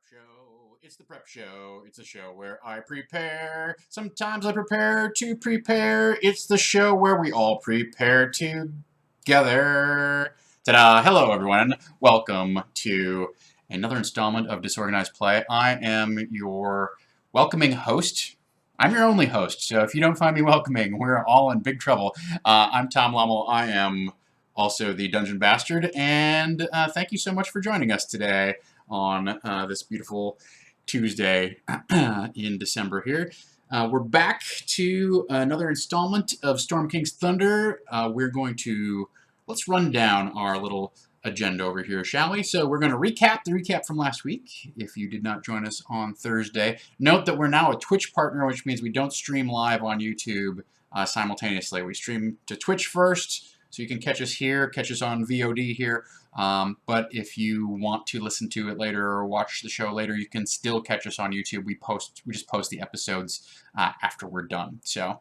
Show. It's the prep show. It's a show where I prepare. Sometimes I prepare to prepare. It's the show where we all prepare together. Ta-da! Hello, everyone. Welcome to another installment of Disorganized Play. I am your welcoming host. I'm your only host, so if you don't find me welcoming, we're all in big trouble. I'm Tom Lommel. I am also the Dungeon Bastard, and thank you so much for joining us today on this beautiful Tuesday in December here. We're back to another installment of Storm King's Thunder. Let's run down our little agenda over here, shall we? So we're going to recap the recap from last week, if you did not join us on Thursday. Note that we're now a Twitch partner, which means we don't stream live on YouTube simultaneously. We stream to Twitch first, so you can catch us here, catch us on VOD here. But if you want to listen to it later or watch the show later, you can still catch us on YouTube. We just post the episodes after we're done. So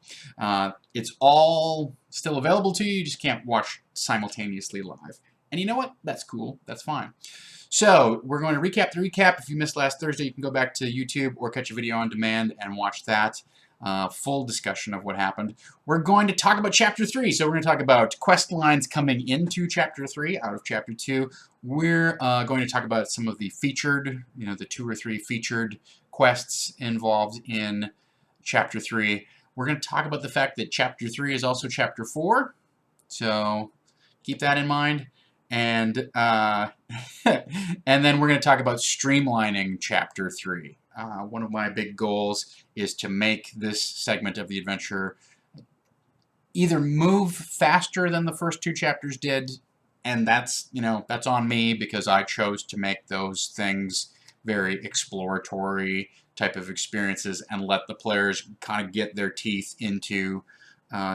it's all still available to you. You just can't watch simultaneously live. And you know what? That's cool. That's fine. So we're going to recap the recap. If you missed last Thursday, you can go back to YouTube or catch a video on demand and watch that. Full discussion of what happened. We're going to talk about Chapter 3. So we're going to talk about quest lines coming into Chapter 3 out of Chapter 2. We're going to talk about some of the featured, the 2 or 3 featured quests involved in Chapter 3. We're going to talk about the fact that Chapter 3 is also Chapter 4. So keep that in mind. And, and then we're going to talk about streamlining Chapter 3. One of my big goals is to make this segment of the adventure either move faster than the first 2 chapters did, and that's on me because I chose to make those things very exploratory type of experiences and let the players kind of get their teeth into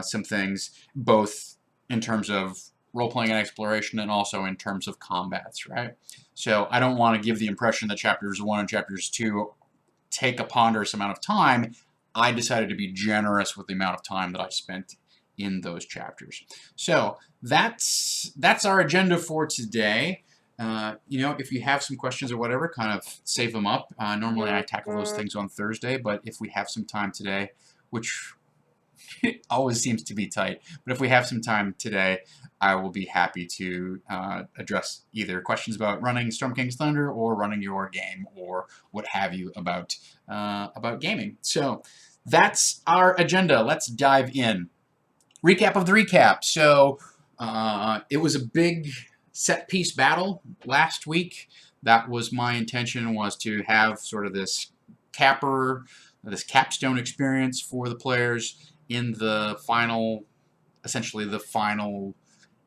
some things, both in terms of role-playing and exploration and also in terms of combats, right? So I don't want to give the impression that Chapters 1 and Chapters 2 take a ponderous amount of time. I decided to be generous with the amount of time that I spent in those chapters. So that's our agenda for today. If you have some questions or whatever, kind of save them up. Normally I tackle those things on Thursday, but if we have some time today, which always seems to be tight, but if we have some time today, I will be happy to address either questions about running Storm King's Thunder or running your game or what have you about gaming. So that's our agenda. Let's dive in. Recap of the recap. So it was a big set-piece battle last week. That was my intention, was to have sort of this capstone experience for the players in the final, essentially the final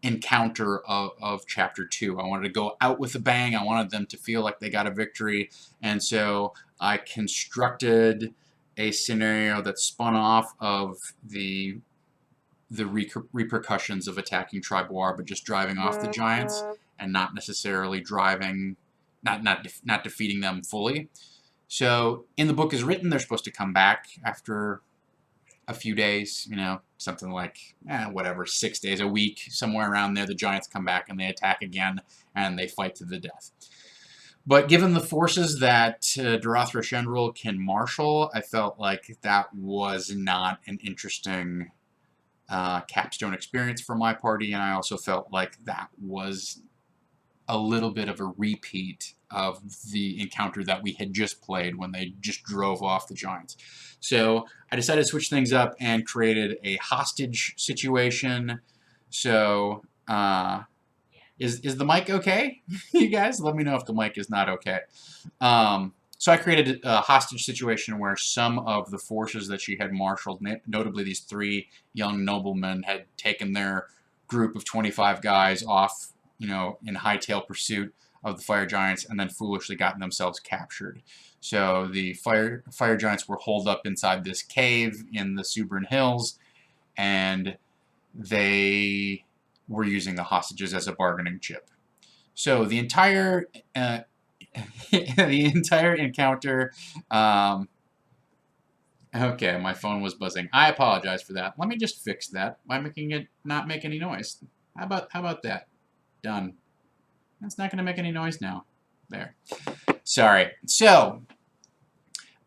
encounter of Chapter 2. I wanted to go out with a bang. I wanted them to feel like they got a victory, and so I constructed a scenario that spun off of the repercussions of attacking Triboar, but just driving off the giants and not necessarily not defeating them fully. So in the book is written, they're supposed to come back after a few days, something like, 6 days, a week, somewhere around there. The giants come back and they attack again, and they fight to the death. But given the forces that Darathra Shendril can marshal, I felt like that was not an interesting capstone experience for my party, and I also felt like that was a little bit of a repeat of the encounter that we had just played when they just drove off the giants. So I decided to switch things up and created a hostage situation. So is the mic okay? You guys, let me know if the mic is not okay. So I created a hostage situation where some of the forces that she had marshaled, notably these 3 young noblemen, had taken their group of 25 guys off, in hightail pursuit of the fire giants, and then foolishly gotten themselves captured. So the fire giants were holed up inside this cave in the Subran Hills, and they were using the hostages as a bargaining chip. So the entire encounter. Okay, my phone was buzzing. I apologize for that. Let me just fix that by making it not make any noise. How about that? Done. It's not going to make any noise now. There. Sorry. So,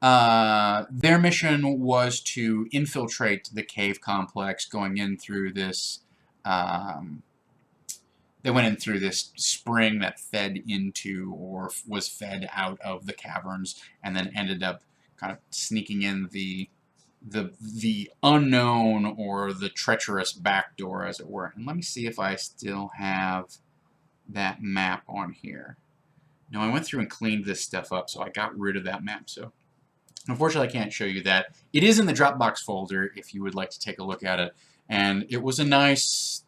their mission was to infiltrate the cave complex, going in through this. They went in through this spring that fed into or was fed out of the caverns, and then ended up kind of sneaking in the unknown or the treacherous back door, as it were. And let me see if I still have that map on here. No, I went through and cleaned this stuff up, so I got rid of that map. So unfortunately, I can't show you that. It is in the Dropbox folder if you would like to take a look at it. And it was a nice...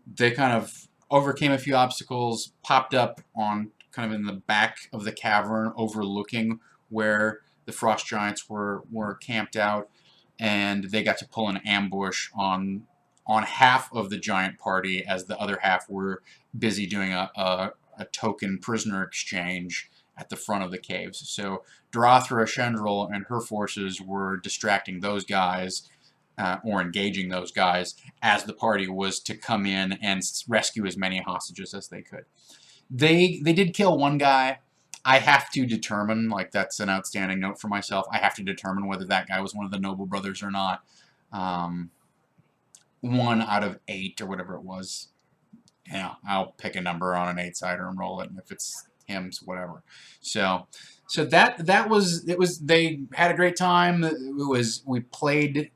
They kind of overcame a few obstacles, popped up on kind of in the back of the cavern, overlooking where the frost giants were camped out, and they got to pull an ambush on half of the giant party as the other half were busy doing a token prisoner exchange at the front of the caves. So Darathra Shendril and her forces were distracting those guys, or engaging those guys, as the party was to come in and rescue as many hostages as they could. They did kill one guy. I have to determine, like, that's an outstanding note for myself, I have to determine whether that guy was one of the Noble brothers or not. 1 out of 8 or whatever it was. Yeah, I'll pick a number on an 8-sider and roll it, and if it's him, whatever. So that was it. Was they had a great time. We played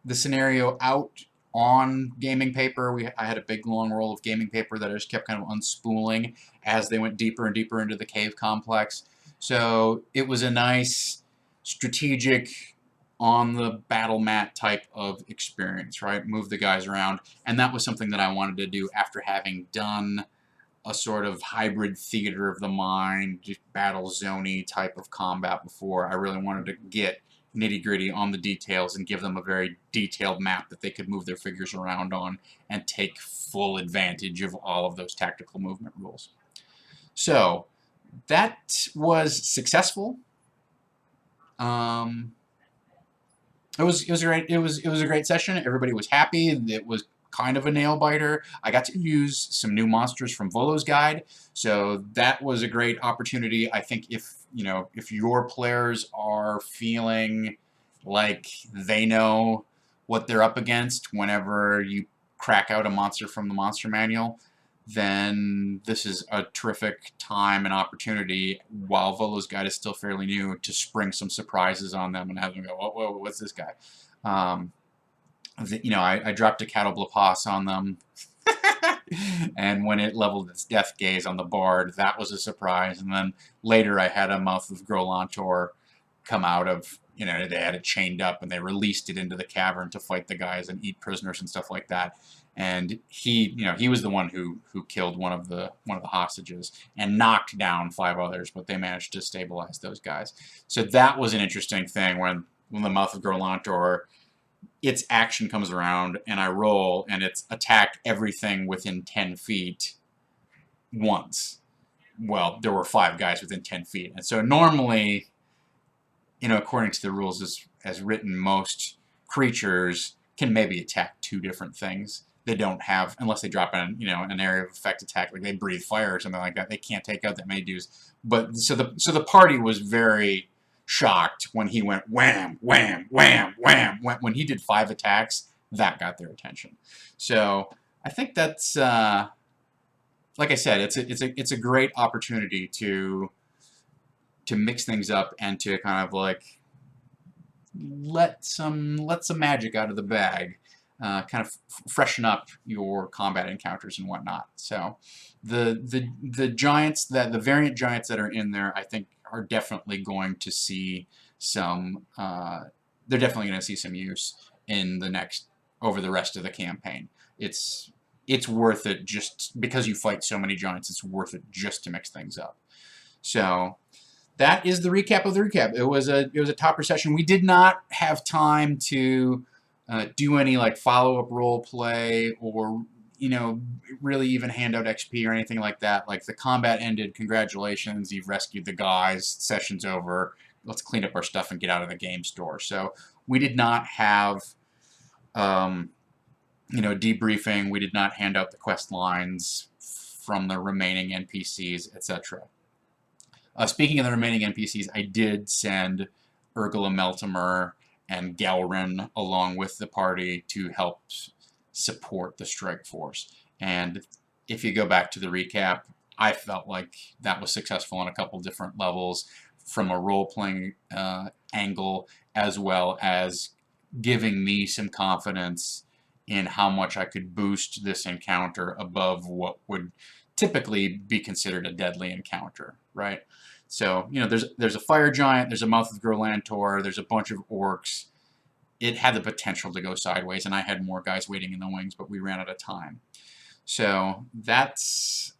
the scenario out on gaming paper. I had a big long roll of gaming paper that I just kept kind of unspooling as they went deeper and deeper into the cave complex. So it was a nice strategic on the battle mat type of experience, right? Move the guys around. And that was something that I wanted to do after having done a sort of hybrid theater of the mind, battle zone-y type of combat before. I really wanted to get nitty-gritty on the details and give them a very detailed map that they could move their figures around on and take full advantage of all of those tactical movement rules. So that was successful. It was a great session. Everybody was happy. It was kind of a nail biter. I got to use some new monsters from Volo's guide, so that was a great opportunity. I think if your players are feeling like they know what they're up against whenever you crack out a monster from the monster manual, then this is a terrific time and opportunity, while Volo's guide is still fairly new, to spring some surprises on them and have them go, whoa, what's this guy? I dropped a Catoblepas on them, and when it leveled its Death Gaze on the Bard, that was a surprise. And then later I had a Mouth of Grolantor come out of, they had it chained up, and they released it into the cavern to fight the guys and eat prisoners and stuff like that. And he was the one who killed one of the hostages and knocked down 5 others, but they managed to stabilize those guys. So that was an interesting thing when the Mouth of Grolantor, its action comes around and I roll, and it's attacked everything within 10 feet once. Well, there were 5 guys within 10 feet. And so normally, according to the rules as written, most creatures can maybe attack 2 different things. They don't have, unless they drop an area of effect attack, like they breathe fire or something like that, they can't take out that many dudes. But so the party was very shocked when he went wham, wham, wham, wham. When he did 5 attacks, that got their attention. So I think that's, like I said, it's a great opportunity to mix things up and to kind of like let some magic out of the bag, kind of freshen up your combat encounters and whatnot. So the giants, the variant giants that are in there, I think are definitely going to see some. They're definitely going to see some use over the rest of the campaign. It's worth it just because you fight so many giants. It's worth it just to mix things up. So that is the recap of the recap. It was a topper session. We did not have time to do any like follow-up role play or really even hand out XP or anything like that. Like, the combat ended. Congratulations, you've rescued the guys. Session's over. Let's clean up our stuff and get out of the game store. So we did not have debriefing. We did not hand out the quest lines from the remaining NPCs, etc. Speaking of the remaining NPCs, I did send Urgula Meltimer and Galrin along with the party to help support the strike force. And if you go back to the recap, I felt like that was successful on a couple different levels from a role-playing angle, as well as giving me some confidence in how much I could boost this encounter above what would typically be considered a deadly encounter, right? So, you know, there's a fire giant, there's a Mouth of Grolantor, there's a bunch of orcs. It had the potential to go sideways, and I had more guys waiting in the wings, but we ran out of time. So that's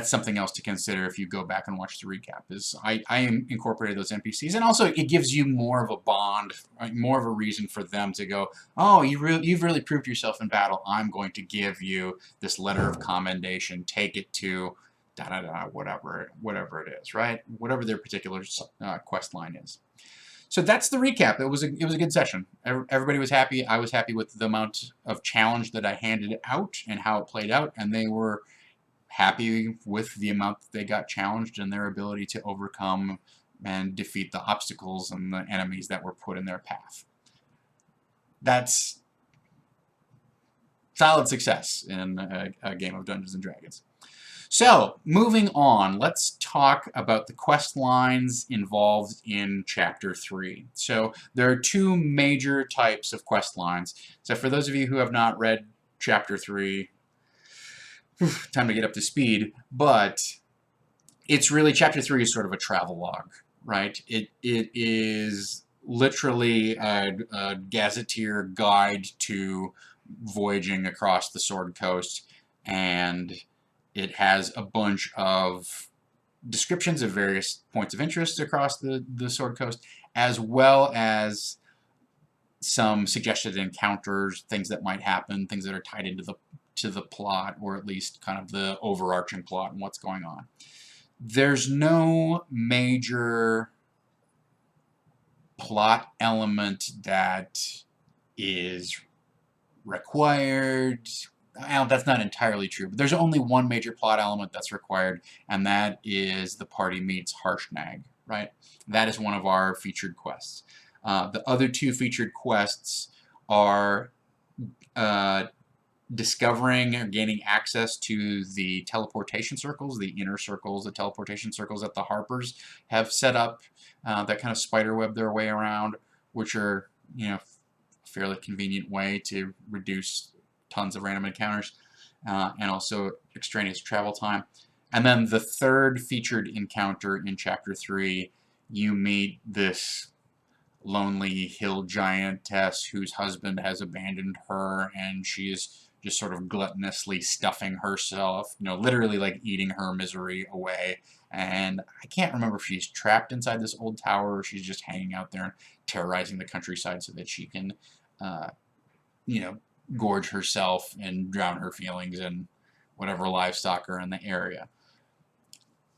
something else to consider if you go back and watch the recap. Is I incorporated those NPCs, and also it gives you more of a bond, right? More of a reason for them to go, oh, you've really proved yourself in battle. I'm going to give you this letter of commendation. Take it to whatever it is, right? Whatever their particular quest line is. So that's the recap. It was a good session. Everybody was happy. I was happy with the amount of challenge that I handed out and how it played out, and they were happy with the amount that they got challenged and their ability to overcome and defeat the obstacles and the enemies that were put in their path. That's solid success in a game of Dungeons & Dragons. So, moving on, let's talk about the quest lines involved in Chapter 3. So, there are two major types of quest lines. So, for those of you who have not read Chapter 3, time to get up to speed, but it's really, Chapter 3 is sort of a travelogue, right? It is literally a gazetteer guide to voyaging across the Sword Coast, and it has a bunch of descriptions of various points of interest across the Sword Coast, as well as some suggested encounters, things that might happen, things that are tied into the plot, or at least kind of the overarching plot and what's going on. There's no major plot element that is required. That's not entirely true, but there's only one major plot element that's required, and that is the party meets Harshnag, right? That is one of our featured quests. The other two featured quests are discovering or gaining access to the teleportation circles, the inner circles, the teleportation circles that the Harpers have set up, that kind of spiderweb their way around, which are, you know, a fairly convenient way to reduce tons of random encounters, and also extraneous travel time. And then the third featured encounter in Chapter 3, you meet this lonely hill giantess whose husband has abandoned her, and she is just sort of gluttonously stuffing herself, you know, literally like eating her misery away. And I can't remember if she's trapped inside this old tower or she's just hanging out there and terrorizing the countryside so that she can, you know, gorge herself and drown her feelings and whatever livestock are in the area.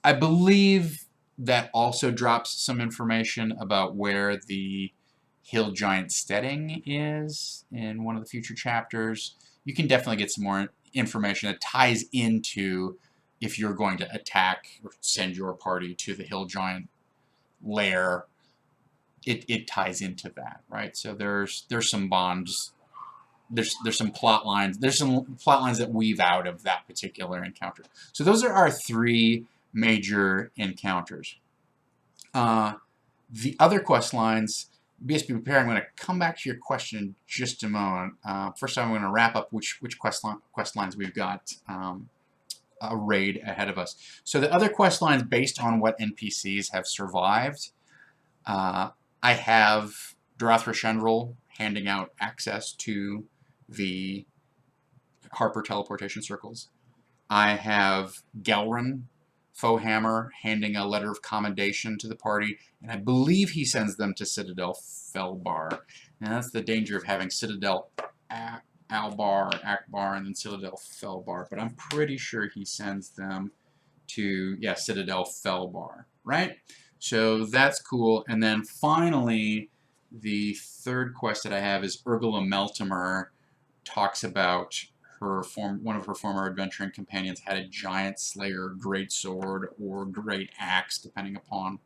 I believe that also drops some information about where the hill giant steading is in one of the future chapters. You can definitely get some more information that ties into if you're going to attack or send your party to the hill giant lair. It ties into that, right? So there's some bonds. There's some plot lines. There's some plot lines that weave out of that particular encounter. So those are our three major encounters. The other quest lines, BSB Prepare, I'm going to come back to your question in just a moment. First, I'm going to wrap up which quest lines we've got a raid ahead of us. So the other quest lines, based on what NPCs have survived, I have Darathra Shendril handing out access to the Harper teleportation circles. I have Gelrin Foehammer handing a letter of commendation to the party, and I believe he sends them to Citadel Felbar. And that's the danger of having Citadel Albar, Akbar, and then Citadel Felbar. But I'm pretty sure he sends them to, yeah, Citadel Felbar, right? So that's cool. And then finally, the third quest that I have is Urgula Meltimer talks about one of her former adventuring companions had a giant slayer greatsword or great axe, depending upon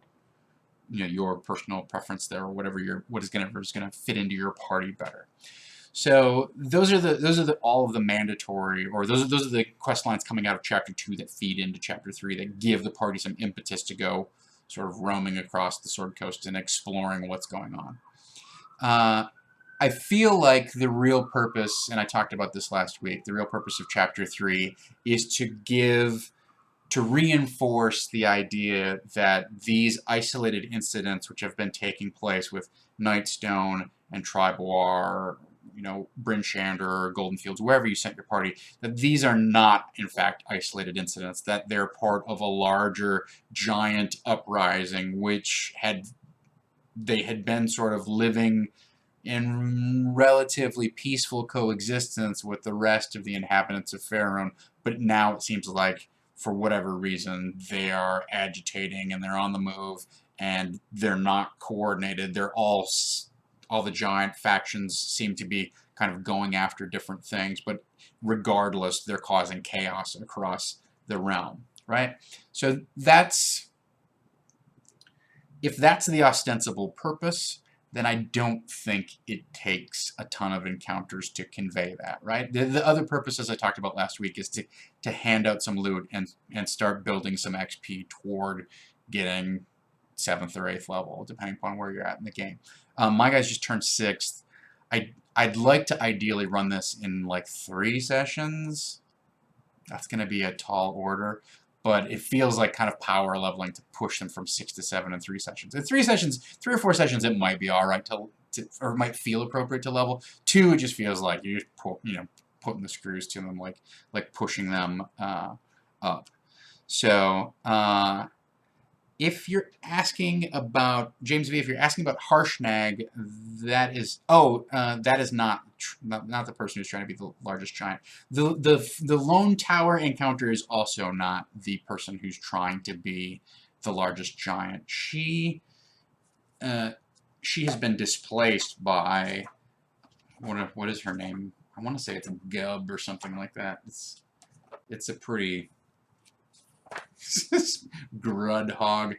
your personal preference there, or whatever what is gonna fit into your party better. So those are all of the mandatory, or those are the quest lines coming out of Chapter 2 that feed into Chapter 3 that give the party some impetus to go sort of roaming across the Sword Coast and exploring what's going on. I feel like the real purpose, and I talked about this last week, the real purpose of Chapter 3 is to reinforce the idea that these isolated incidents which have been taking place with Nightstone and Triboar, Bryn Shander, Golden Fields, wherever you sent your party, that these are not, in fact, isolated incidents, that they're part of a larger, giant uprising which they had been sort of living in relatively peaceful coexistence with the rest of the inhabitants of Faerun, but now it seems like, for whatever reason, they are agitating and they're on the move and they're not coordinated. They're all the giant factions seem to be kind of going after different things, but regardless, they're causing chaos across the realm, right? So if that's the ostensible purpose, then I don't think it takes a ton of encounters to convey that, right? The other purpose, as I talked about last week, is to hand out some loot and start building some XP toward getting 7th or 8th level, depending upon where you're at in the game. My guys just turned 6th. I'd like to ideally run this in like 3 sessions. That's going to be a tall order, but it feels like kind of power leveling to push them from 6 to 7 in 3 sessions. In 3 or 4 sessions, it might be all right or might feel appropriate to level. 2, it just feels like you're just putting the screws to them, like pushing them up. So if you're asking about James V, if you're asking about Harshnag, that is not the person who's trying to be the largest giant. The Lone Tower encounter is also not the person who's trying to be the largest giant. She has been displaced by what is her name? I want to say it's a Gub or something like that. It's a pretty Grudhog.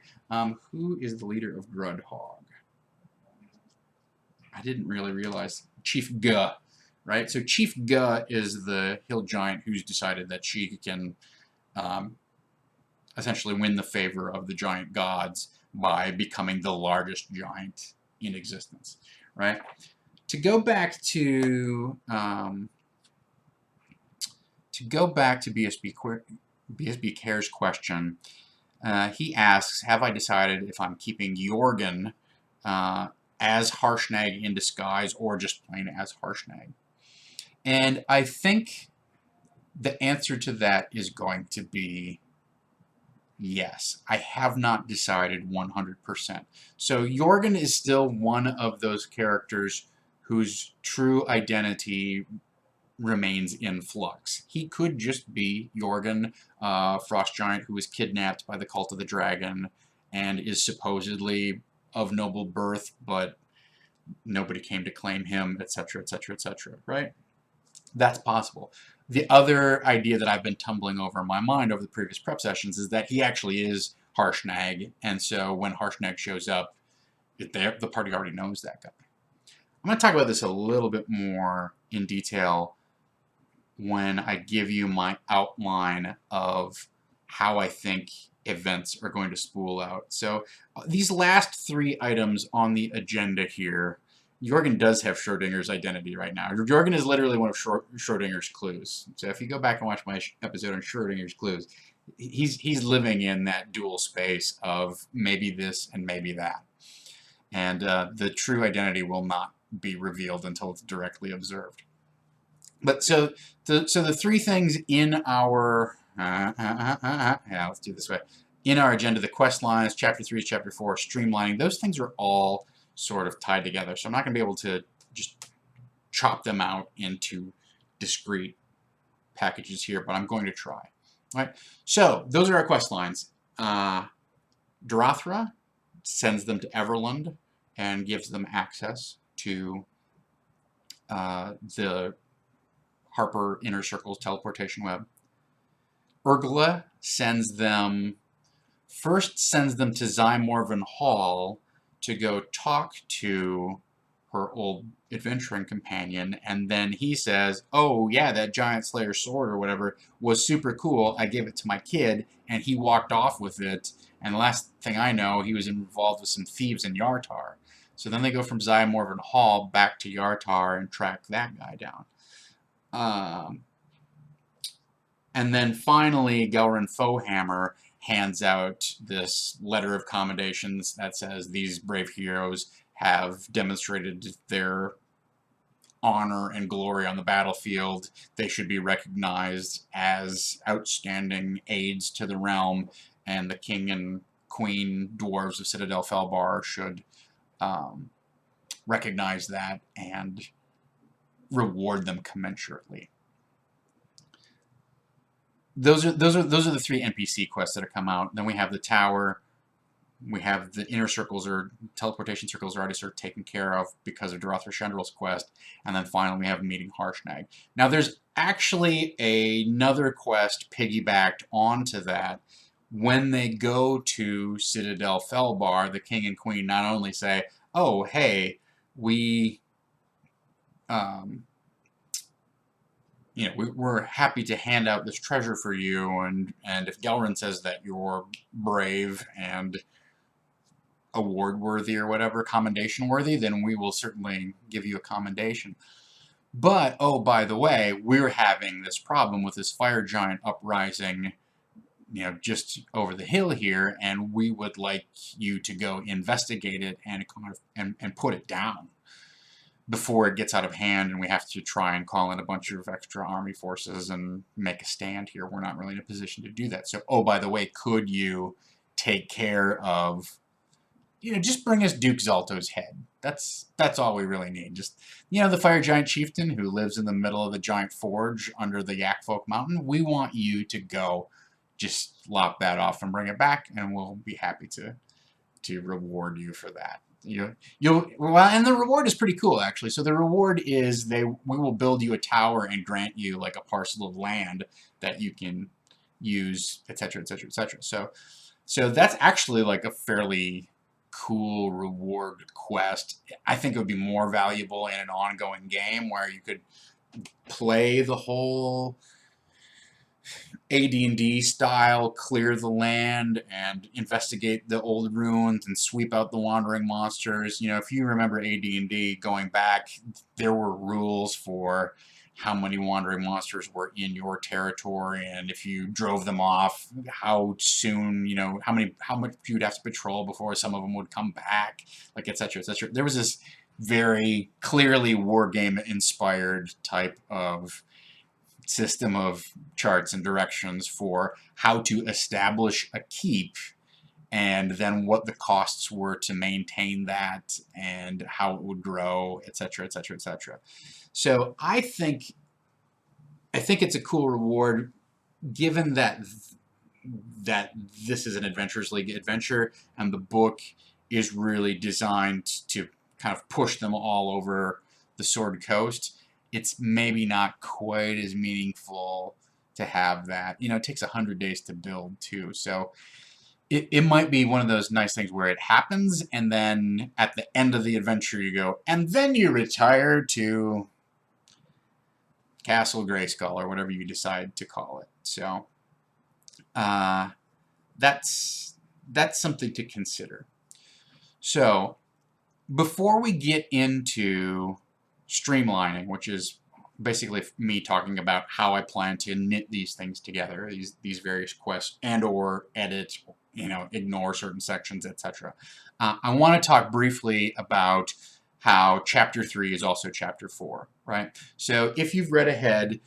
Who is the leader of Grudhog? I didn't really realize. Chief Guh, right? So Chief Guh is the hill giant who's decided that she can essentially win the favor of the giant gods by becoming the largest giant in existence, right? To go back to BSB Care's question, he asks, have I decided if I'm keeping Jorgen as Harshnag in disguise or just plain as Harshnag? And I think the answer to that is going to be yes. I have not decided 100%. So Jorgen is still one of those characters whose true identity remains in flux. He could just be Jorgen, Frost Giant, who was kidnapped by the Cult of the Dragon and is supposedly of noble birth, but nobody came to claim him, etc., etc., etc., right? That's possible. The other idea that I've been tumbling over in my mind over the previous prep sessions is that he actually is Harshnag, and so when Harshnag shows up, the party already knows that guy. I'm going to talk about this a little bit more in detail when I give you my outline of how I think events are going to spool out. So these last 3 items on the agenda here, Jorgen does have Schrodinger's identity right now. Jorgen is literally one of Schrodinger's clues. So if you go back and watch my episode on Schrodinger's clues, he's living in that dual space of maybe this and maybe that. And the true identity will not be revealed until it's directly observed. But so the 3 things in our let's do it this way. In our agenda, the quest lines, Chapter 3, Chapter 4, streamlining, those things are all sort of tied together. So I'm not going to be able to just chop them out into discrete packages here, but I'm going to try. All right. So those are our quest lines. Durathra sends them to Everland and gives them access to the Harper Inner Circle's teleportation web. Urgla first sends them to Zymorvan Hall to go talk to her old adventuring companion, and then he says, oh yeah, that giant slayer sword or whatever was super cool, I gave it to my kid, and he walked off with it, and the last thing I know, he was involved with some thieves in Yartar. So then they go from Zymorvan Hall back to Yartar and track that guy down. And then finally, Gelrin Fohammer hands out this letter of commendations that says these brave heroes have demonstrated their honor and glory on the battlefield. They should be recognized as outstanding aides to the realm, and the king and queen dwarves of Citadel Felbar should recognize that and reward them commensurately. Those are the 3 NPC quests that have come out. Then we have the tower. We have the inner circles, or teleportation circles, are already sort of taken care of because of Dorothea Shendral's quest. And then finally we have meeting Harshnag. Now there's actually another quest piggybacked onto that. When they go to Citadel Felbar, the king and queen not only say, oh, hey, we're happy to hand out this treasure for you, and if Gelrin says that you're brave and award-worthy or whatever, commendation-worthy, then we will certainly give you a commendation. But, oh, by the way, we're having this problem with this fire giant uprising, just over the hill here, and we would like you to go investigate it and put it down before it gets out of hand and we have to try and call in a bunch of extra army forces and make a stand here. We're not really in a position to do that. So, oh, by the way, could you take care of, just bring us Duke Zalto's head. That's all we really need. Just, the fire giant chieftain who lives in the middle of the giant forge under the Yakfolk Mountain. We want you to go just lop that off and bring it back, and we'll be happy to reward you for that. And the reward is pretty cool, actually. So the reward is we will build you a tower and grant you like a parcel of land that you can use, etc., etc., etc. So that's actually like a fairly cool reward quest. I think it would be more valuable in an ongoing game where you could play the whole AD&D style, clear the land and investigate the old ruins and sweep out the wandering monsters. If you remember AD&D going back, there were rules for how many wandering monsters were in your territory, and if you drove them off, how soon, how much you'd have to patrol before some of them would come back, like etc., etc. There was this very clearly wargame inspired type of system of charts and directions for how to establish a keep, and then what the costs were to maintain that and how it would grow, etc., etc., etc. So I think it's a cool reward, given that this is an Adventurers League adventure and the book is really designed to kind of push them all over the Sword Coast. It's maybe not quite as meaningful to have that. It takes 100 days to build, too. So it might be one of those nice things where it happens, and then at the end of the adventure you go, and then you retire to Castle Grayskull, or whatever you decide to call it. So that's something to consider. So before we get into streamlining, which is basically me talking about how I plan to knit these things together, these various quests, and or edit, ignore certain sections, etc. I want to talk briefly about how Chapter 3 is also Chapter 4, right? So if you've read ahead,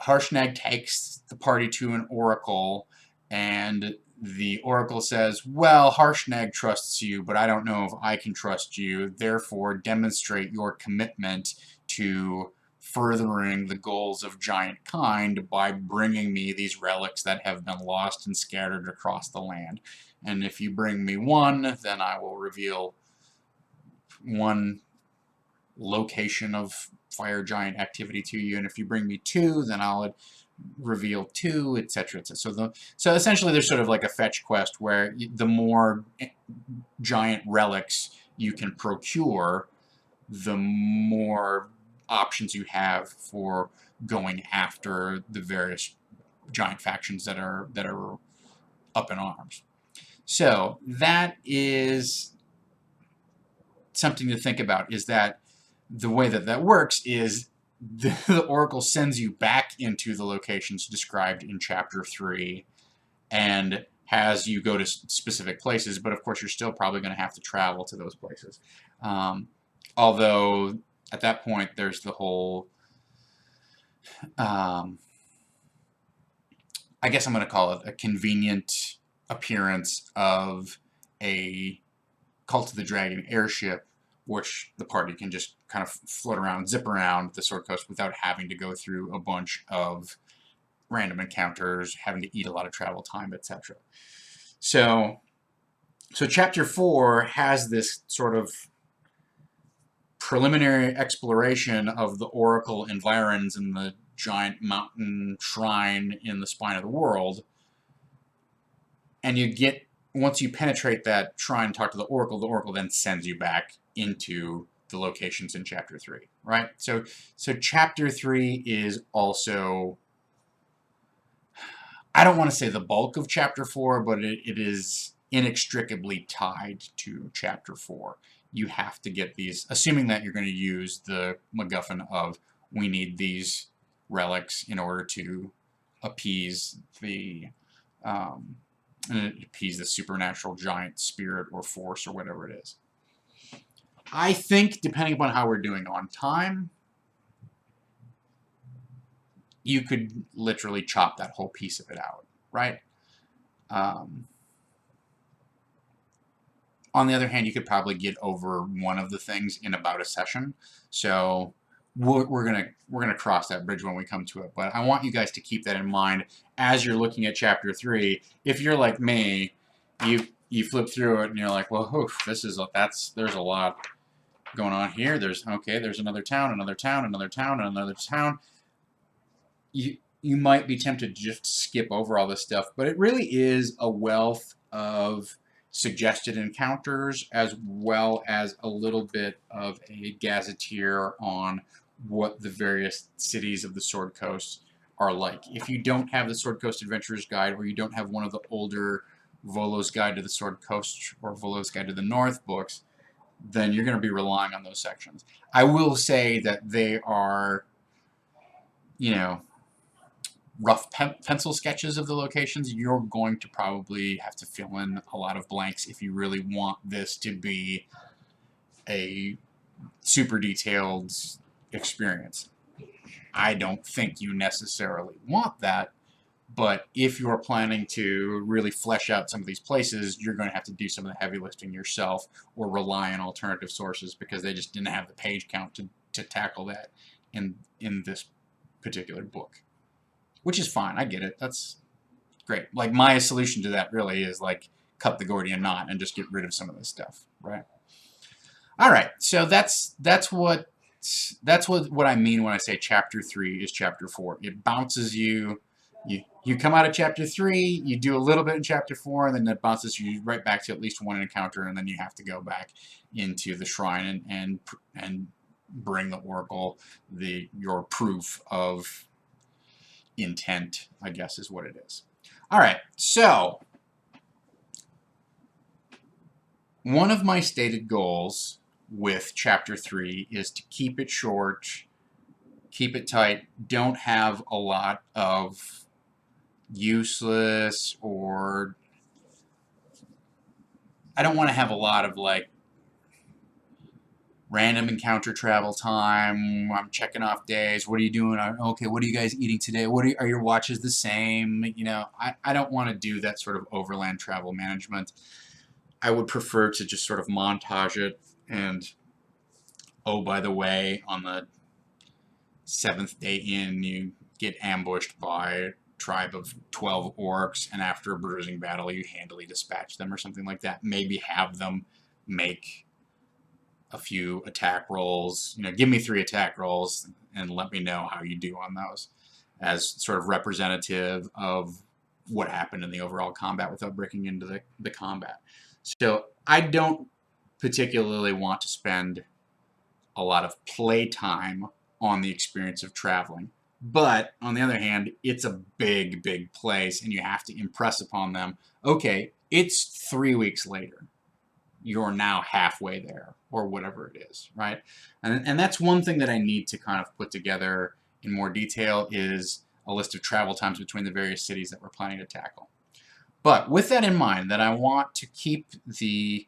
Harshnag takes the party to an oracle, and the oracle says, well, Harshnag trusts you, but I don't know if I can trust you. Therefore, demonstrate your commitment to furthering the goals of giant kind by bringing me these relics that have been lost and scattered across the land. And if you bring me one, then I will reveal one location of fire giant activity to you, and if you bring me 2, then I'll reveal 2, etc., etc. So essentially there's sort of like a fetch quest where the more giant relics you can procure, the more options you have for going after the various giant factions that are up in arms. So that is something to think about, is that the way that that works is the Oracle sends you back into the locations described in Chapter 3 and has you go to specific places, but of course you're still probably going to have to travel to those places. Although at that point there's the whole, I guess I'm going to call it a convenient appearance of a Cult of the Dragon airship, which the party can just kind of float around, zip around the Sword Coast without having to go through a bunch of random encounters, having to eat a lot of travel time, etc. So Chapter 4 has this sort of preliminary exploration of the Oracle environs and the giant mountain shrine in the spine of the world, and you get, once you penetrate that shrine and talk to the Oracle then sends you back into the locations in Chapter 3, right? So Chapter 3 is also, I don't want to say the bulk of Chapter 4, but it is inextricably tied to Chapter 4. You have to get these, assuming that you're going to use the MacGuffin of, we need these relics in order to appease the supernatural giant spirit or force or whatever it is. I think, depending upon how we're doing on time, you could literally chop that whole piece of it out, right? On the other hand, you could probably get over one of the things in about a session. So we're gonna cross that bridge when we come to it. But I want you guys to keep that in mind as you're looking at Chapter 3. If you're like me, you flip through it and you're like, well, oof, there's a lot going on here. There's another town, another town, another town, another town. You might be tempted to just skip over all this stuff, but it really is a wealth of suggested encounters, as well as a little bit of a gazetteer on what the various cities of the Sword Coast are like. If you don't have the Sword Coast Adventurer's Guide, or you don't have one of the older Volo's Guide to the Sword Coast or Volo's Guide to the North books, then you're going to be relying on those sections. I will say that they are, rough pencil sketches of the locations. You're going to probably have to fill in a lot of blanks if you really want this to be a super detailed experience. I don't think you necessarily want that, but if you're planning to really flesh out some of these places, you're going to have to do some of the heavy lifting yourself or rely on alternative sources, because they just didn't have the page count to tackle that in this particular book. Which is fine, I get it, that's great. Like, my solution to that really is, like, cut the Gordian knot and just get rid of some of this stuff, right? Alright, so that's what I mean when I say Chapter 3 is Chapter 4. It bounces you come out of Chapter 3, you do a little bit in Chapter 4, and then it bounces you right back to at least one encounter, and then you have to go back into the shrine and bring the Oracle your proof of intent, I guess, is what it is. Alright, so one of my stated goals with Chapter 3 is to keep it short, keep it tight, don't have a lot of useless, or I don't want to have a lot of, like, random encounter travel time. I'm checking off days. What are you doing? Okay, what are you guys eating today? Are your watches the same? I don't want to do that sort of overland travel management. I would prefer to just sort of montage it, and oh, by the way, on the 7th day in, you get ambushed by a tribe of 12 orcs, and after a bruising battle, you handily dispatch them or something like that. Maybe have them make a few attack rolls. Give me 3 attack rolls and let me know how you do on those, as sort of representative of what happened in the overall combat without breaking into the combat. So I don't particularly want to spend a lot of play time on the experience of traveling. But on the other hand, it's a big, big place, and you have to impress upon them, okay, it's 3 weeks later. You're now halfway there, or whatever it is, right? And that's one thing that I need to kind of put together in more detail, is a list of travel times between the various cities that we're planning to tackle. But with that in mind, that I want to keep the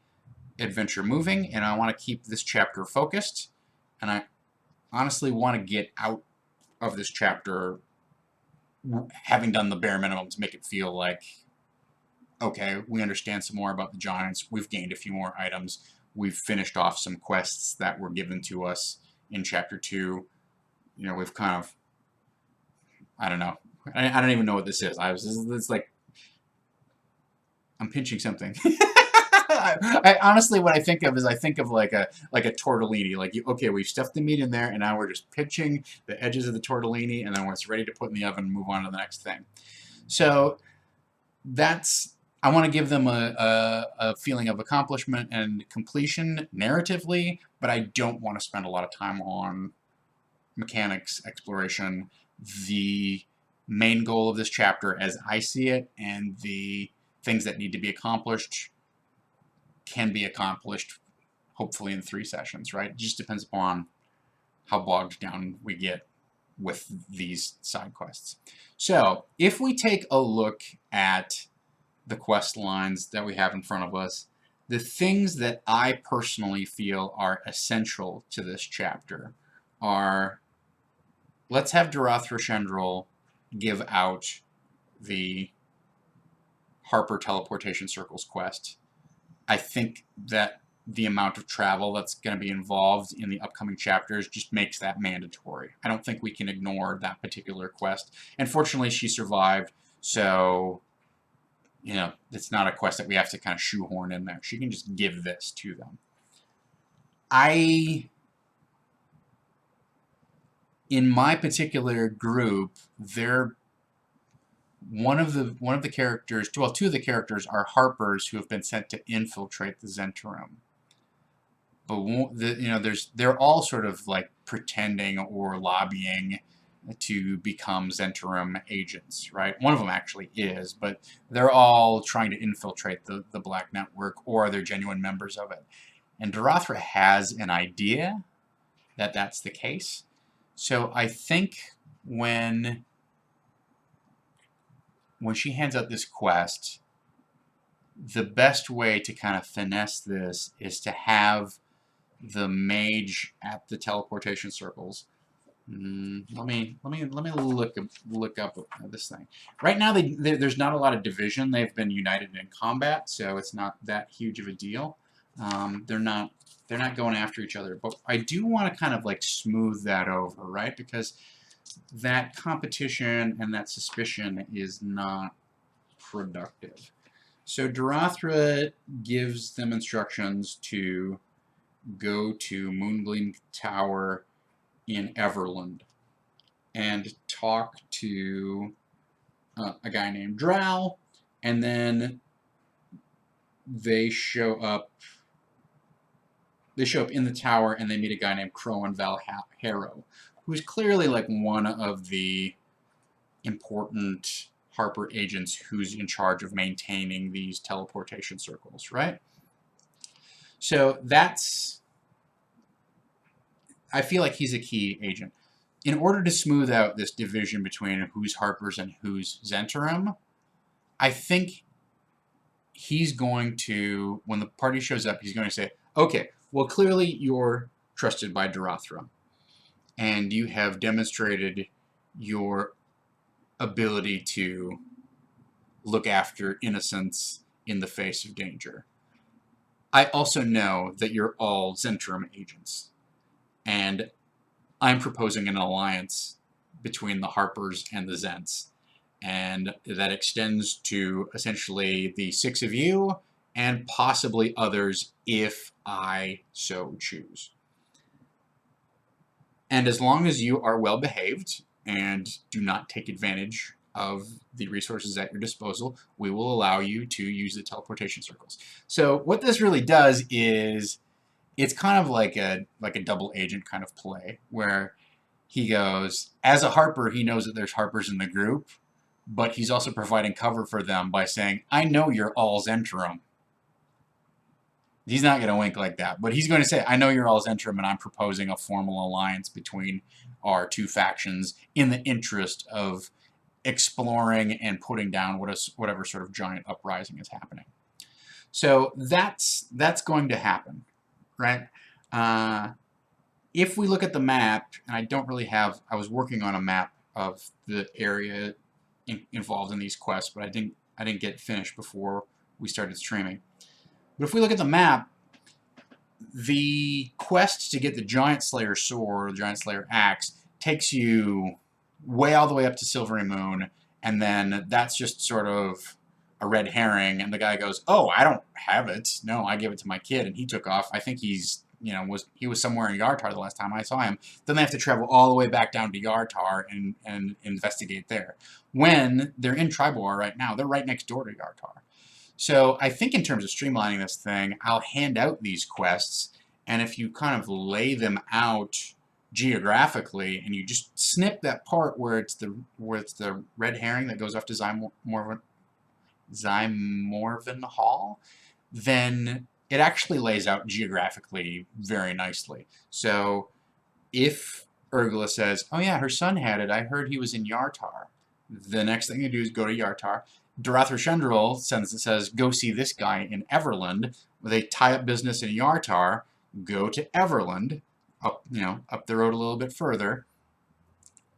adventure moving, and I want to keep this chapter focused, and I honestly want to get out of this chapter having done the bare minimum to make it feel like, okay, we understand some more about the Giants, we've gained a few more items, we've finished off some quests that were given to us in Chapter 2. We've kind of, I don't know, I don't even know what this is. It's like, I'm pinching something. I honestly, what I think of is I think of like a tortellini. Like, okay, we've stuffed the meat in there, and now we're just pinching the edges of the tortellini, and then when it's ready to put in the oven, move on to the next thing. So I want to give them a feeling of accomplishment and completion narratively, but I don't want to spend a lot of time on mechanics, exploration. The main goal of this chapter, as I see it, and the things that need to be accomplished can be accomplished hopefully in 3 sessions, right? It just depends upon how bogged down we get with these side quests. So if we take a look at the quest lines that we have in front of us, the things that I personally feel are essential to this chapter are, let's have Darathra Shendril give out the Harper Teleportation Circles quest. I think that the amount of travel that's going to be involved in the upcoming chapters just makes that mandatory. I don't think we can ignore that particular quest. And fortunately, she survived, so it's not a quest that we have to kind of shoehorn in there. She can just give this to them. In my particular group, one of the characters, well, 2 of the characters are Harpers who have been sent to infiltrate the Zhentarim. But they're all sort of like pretending or lobbying to become Zhentarim agents, right? One of them actually is, but they're all trying to infiltrate the Black Network, or they're genuine members of it. And Darathra has an idea that that's the case. So I think when she hands out this quest, the best way to kind of finesse this is to have the mage at the teleportation circles. Let me look up this thing. Right now, there's not a lot of division. They've been united in combat, so it's not that huge of a deal. They're not going after each other, but I do want to kind of like smooth that over, right? Because that competition and that suspicion is not productive. So Darathra gives them instructions to go to Moongleam Tower in Everland and talk to a guy named Drow, and then they show up in the tower, and they meet a guy named Crowan Valharrow, who's clearly like one of the important Harper agents who's in charge of maintaining these teleportation circles, right? So I feel like he's a key agent. In order to smooth out this division between who's Harpers and who's Zhentarim, I think he's going to, when the party shows up, he's going to say, okay, well, clearly you're trusted by Darathra, and you have demonstrated your ability to look after innocents in the face of danger. I also know that you're all Zhentarim agents, and I'm proposing an alliance between the Harpers and the Zents, and that extends to essentially the 6 of you and possibly others if I so choose. And as long as you are well behaved and do not take advantage of the resources at your disposal, we will allow you to use the teleportation circles. So what this really does is it's kind of like a double agent kind of play where he goes, as a Harper, he knows that there's Harpers in the group, but he's also providing cover for them by saying, I know you're all Zentrum. He's not going to wink like that, but he's going to say, I know you're all Zentrum, and I'm proposing a formal alliance between our two factions in the interest of exploring and putting down whatever sort of giant uprising is happening. So that's going to happen, right? If we look at the map, and I don't really have, I was working on a map of the area involved in these quests, but I didn't get finished before we started streaming. But if we look at the map, the quest to get the Giant Slayer sword, or the Giant Slayer axe, takes you way all the way up to Silvery Moon, and then that's just sort of a red herring, and the guy goes, oh, I don't have it. No, I gave it to my kid, and he took off. I think he's, you know, he was somewhere in Yartar the last time I saw him. Then they have to travel all the way back down to Yartar and investigate there. When they're in Triboar right now, they're right next door to Yartar. So I think in terms of streamlining this thing, I'll hand out these quests, and if you kind of lay them out geographically, and you just snip that part where it's the red herring that goes off to Zymorvan Hall, then it actually lays out geographically very nicely. So if Urgla says, oh yeah, her son had it, I heard he was in Yartar, the next thing you do is go to Yartar. Darathra Shundrel says, go see this guy in Everland. They tie up business in Yartar, go to Everland, up the road a little bit further.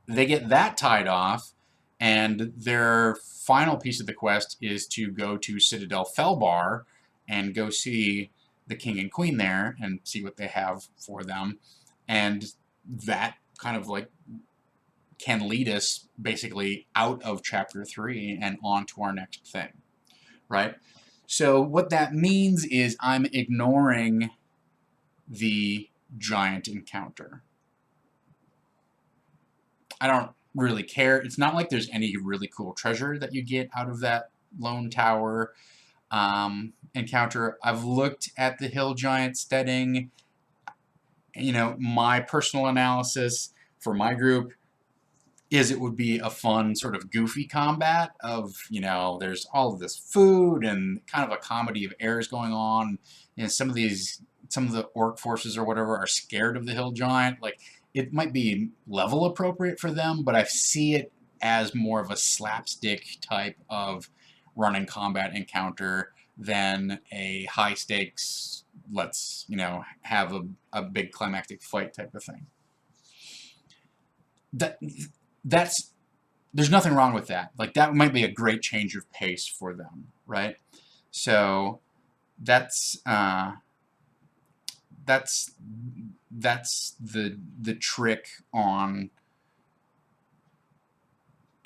They get that tied off, and their final piece of the quest is to go to Citadel Felbar and go see the king and queen there and see what they have for them. And that kind of like can lead us basically out of chapter 3 and on to our next thing, right? So what that means is I'm ignoring the giant encounter. I don't really care. It's not like there's any really cool treasure that you get out of that Lone Tower encounter. I've looked at the Hill Giant steading. You know, my personal analysis for my group is it would be a fun sort of goofy combat of, you know, there's all of this food and kind of a comedy of errors going on. You know, some of the orc forces or whatever are scared of the Hill Giant. Like, it might be level appropriate for them, but I see it as more of a slapstick type of running combat encounter than a high stakes, let's, you know, have a big climactic fight type of thing. There's nothing wrong with that. Like, that might be a great change of pace for them, right? So that's the trick on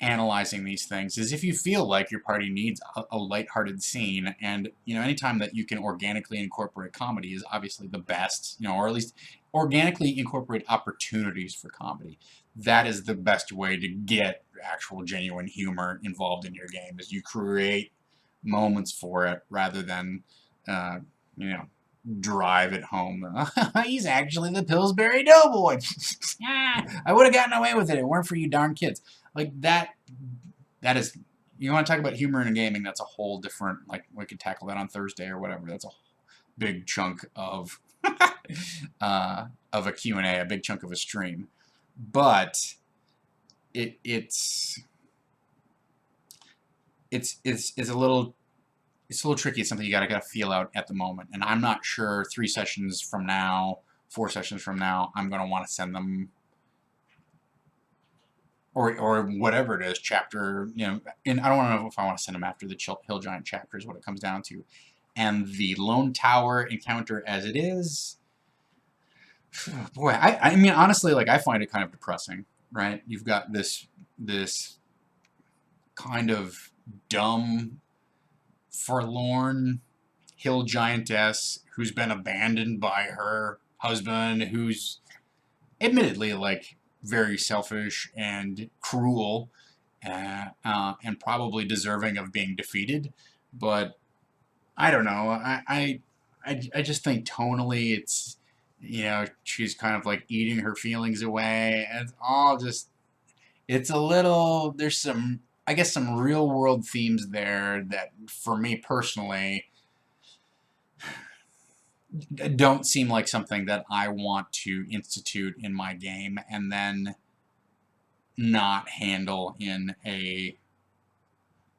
analyzing these things, is if you feel like your party needs a lighthearted scene, and, you know, anytime that you can organically incorporate comedy is obviously the best, you know, or at least organically incorporate opportunities for comedy. That is the best way to get actual genuine humor involved in your game, is you create moments for it rather than, you know, drive it home. He's actually the Pillsbury Doughboy. I would have gotten away with it if it weren't for you darn kids. Like, that is, you want to talk about humor in gaming, that's a whole different, like, we could tackle that on Thursday or whatever. That's a big chunk of a Q&A, a big chunk of a stream. But it's a little tricky. It's something you gotta feel out at the moment, and I'm not sure 3 sessions from now, 4 sessions from now, I'm gonna want to send them, or whatever it is, chapter, you know, and I don't know if I want to send them after the Hill Giant chapter is what it comes down to, and the Lone Tower encounter as it is. Boy, I mean, honestly, like, I find it kind of depressing, right? You've got this kind of dumb, forlorn hill giantess who's been abandoned by her husband, who's admittedly like very selfish and cruel, and probably deserving of being defeated. But I don't know. I just think tonally it's, she's kind of like eating her feelings away, and it's all just, it's a little, there's some, I guess, some real world themes there that for me personally don't seem like something that I want to institute in my game and then not handle in a,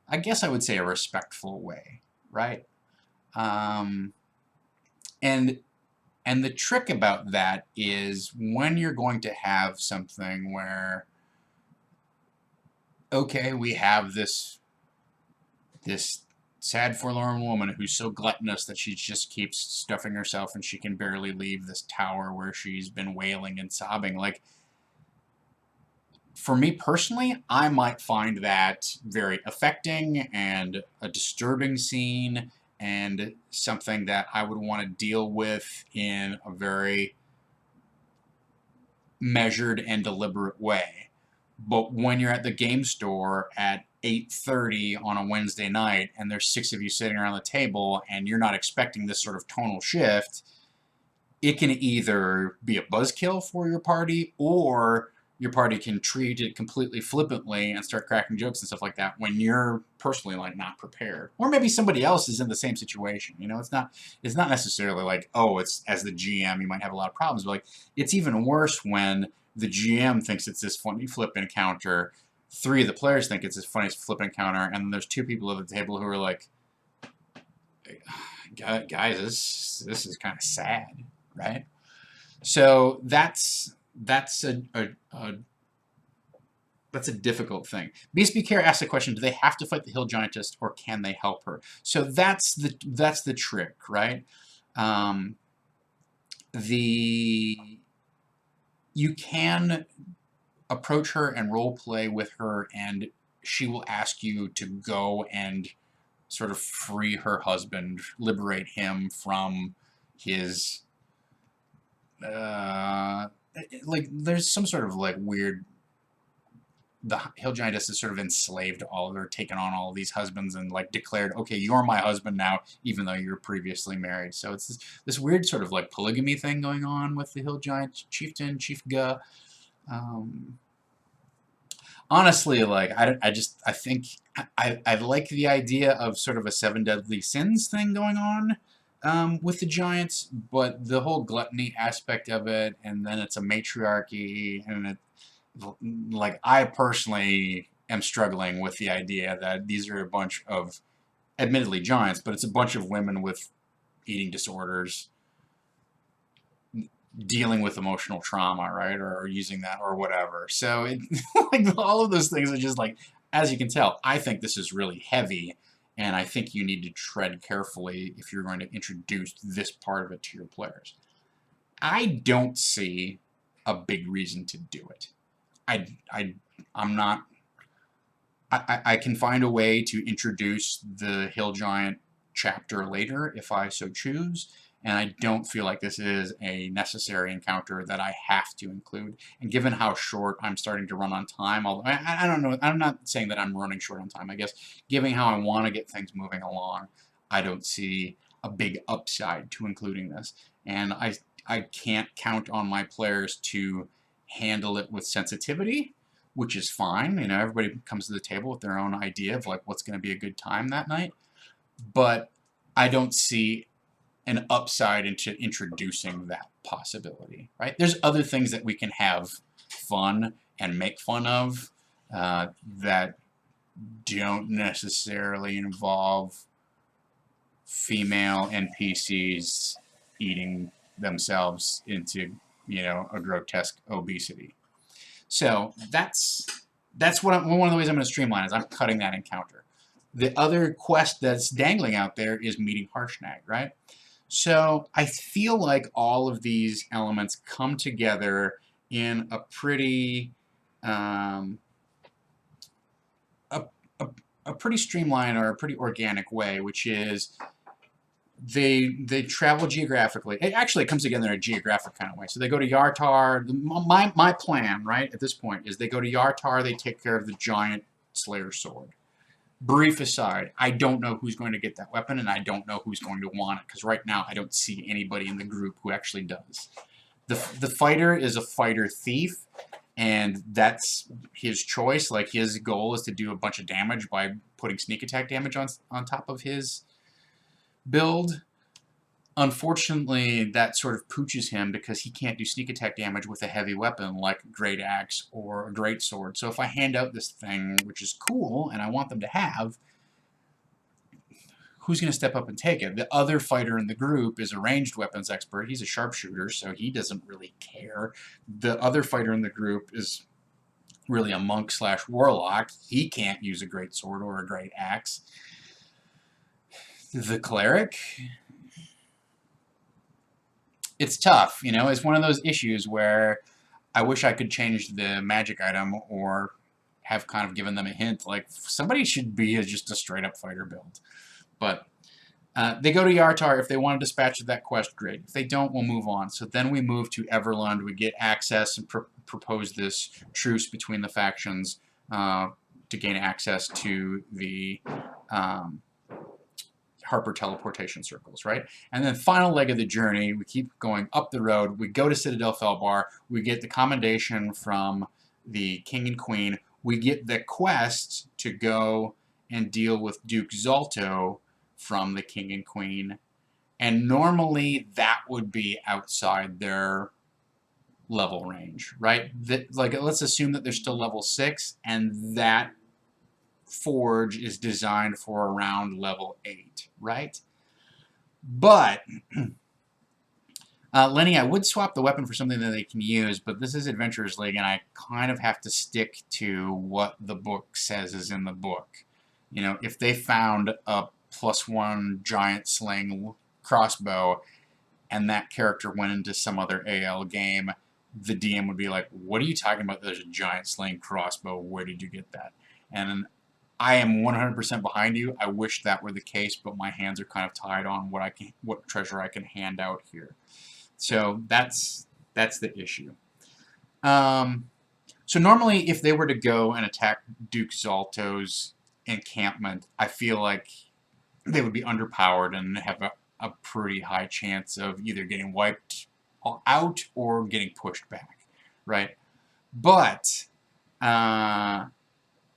I guess I would say, a respectful way, right? Um, and and the trick about that is when you're going to have something where, okay, we have this sad forlorn woman who's so gluttonous that she just keeps stuffing herself and she can barely leave this tower where she's been wailing and sobbing. Like, for me personally, I might find that very affecting and a disturbing scene and something that I would want to deal with in a very measured and deliberate way. But when you're at the game store at 8:30 on a Wednesday night and there's 6 of you sitting around the table and you're not expecting this sort of tonal shift, it can either be a buzzkill for your party, or your party can treat it completely flippantly and start cracking jokes and stuff like that when you're personally like not prepared. Or maybe somebody else is in the same situation. It's not necessarily like, oh, it's, as the GM you might have a lot of problems, but like, it's even worse when the GM thinks it's this funny flip encounter, 3 of the players think it's this funny flip encounter, and then there's 2 people at the table who are like, guys, this is kind of sad, right? So that's a difficult thing. Beast Be Care asks the question: do they have to fight the hill giantess, or can they help her? So that's the trick, right? You can approach her and role play with her, and she will ask you to go and sort of free her husband, liberate him from his like, there's some sort of like weird, the hill giantess is sort of enslaved all of her, taken on all of these husbands and like declared, okay, you're my husband now, even though you're previously married. So it's this weird sort of like polygamy thing going on with the hill giant chieftain, Chief Ga. Honestly, like, I think I like the idea of sort of a 7 deadly sins thing going on with the giants, but the whole gluttony aspect of it, and then it's a matriarchy, and it, like, I personally am struggling with the idea that these are a bunch of, admittedly giants, but it's a bunch of women with eating disorders dealing with emotional trauma, right? Or using that or whatever. So like, all of those things are just like, as you can tell, I think this is really heavy, and I think you need to tread carefully if you're going to introduce this part of it to your players. I don't see a big reason to do it. I'm not. I can find a way to introduce the Hill Giant chapter later if I so choose, and I don't feel like this is a necessary encounter that I have to include. And given how short I'm starting to run on time, although I don't know, I'm not saying that I'm running short on time. I guess given how I want to get things moving along, I don't see a big upside to including this. And I can't count on my players to handle it with sensitivity, which is fine. Everybody comes to the table with their own idea of like what's going to be a good time that night. But I don't see an upside into introducing that possibility, right? There's other things that we can have fun and make fun of that don't necessarily involve female NPCs eating themselves into, a grotesque obesity. So that's one of the ways I'm going to streamline is I'm cutting that encounter. The other quest that's dangling out there is meeting Harshnag, right? So I feel like all of these elements come together in a pretty a pretty streamlined or a pretty organic way, which is they travel geographically. It comes together in a geographic kind of way. So they go to Yartar. My plan, right, at this point is they go to Yartar. They take care of the giant Slayer sword. Brief aside, I don't know who's going to get that weapon, and I don't know who's going to want it, because right now I don't see anybody in the group who actually does. The fighter is a fighter thief, and that's his choice. Like, his goal is to do a bunch of damage by putting sneak attack damage on top of his build. Unfortunately, that sort of pooches him because he can't do sneak attack damage with a heavy weapon like a great axe or a great sword. So if I hand out this thing, which is cool, and I want them to have, who's going to step up and take it? The other fighter in the group is a ranged weapons expert. He's a sharpshooter, so he doesn't really care. The other fighter in the group is really a monk / warlock. He can't use a great sword or a great axe. The cleric, it's tough, you know. It's one of those issues where I wish I could change the magic item or have kind of given them a hint, like somebody should be just a straight up fighter build. But they go to Yartar. If they want to dispatch that quest, great. If they don't, we'll move on. So then we move to Everlund. We get access and propose this truce between the factions to gain access to the Harper teleportation circles, right? And then final leg of the journey, we keep going up the road. We go to Citadel Felbar. We get the commendation from the King and Queen. We get the quest to go and deal with Duke Zalto from the King and Queen. And normally that would be outside their level range, right? Like, let's assume that they're still level 6, and that forge is designed for around level 8, right? But Lenny, I would swap the weapon for something that they can use, but this is Adventurers League, and I kind of have to stick to what the book says is in the book. You know, if they found a +1 giant sling crossbow and that character went into some other AL game, the DM would be like, what are you talking about? There's a giant sling crossbow. Where did you get that? And I am 100% behind you. I wish that were the case, but my hands are kind of tied on what treasure I can hand out here. So that's the issue. So normally, if they were to go and attack Duke Zalto's encampment, I feel like they would be underpowered and have a pretty high chance of either getting wiped out or getting pushed back, right? But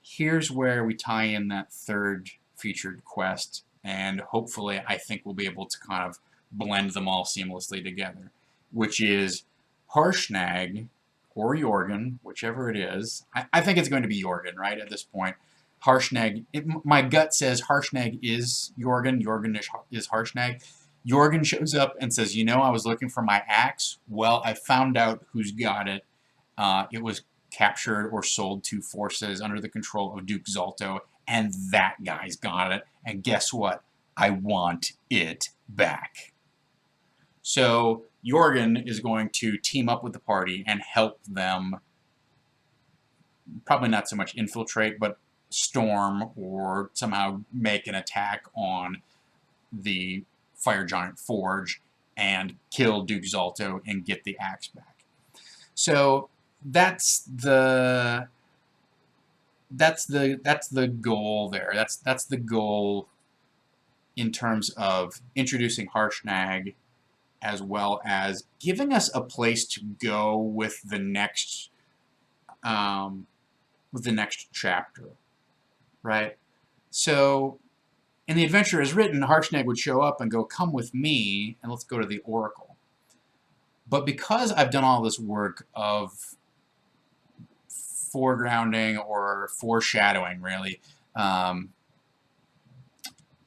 here's where we tie in that third featured quest, and hopefully I think we'll be able to kind of blend them all seamlessly together, which is Harshnag or Jorgen, whichever it is. I think it's going to be Jorgen, right, at this point. Harshnag, my gut says Harshnag is Jorgen, Jorgen is Harshnag. Jorgen shows up and says, you know, I was looking for my axe. Well, I found out who's got it. It was captured or sold to forces under the control of Duke Zalto, and that guy's got it. And guess what? I want it back. So Jorgen is going to team up with the party and help them, probably not so much infiltrate, but storm or somehow make an attack on the Fire Giant Forge and kill Duke Zalto and get the axe back. So that's the goal there. That's the goal in terms of introducing Harshnag, as well as giving us a place to go with the next chapter, right? So in the adventure as written, Harshnag would show up and go, come with me, and let's go to the Oracle. But because I've done all this work of foregrounding or foreshadowing, really,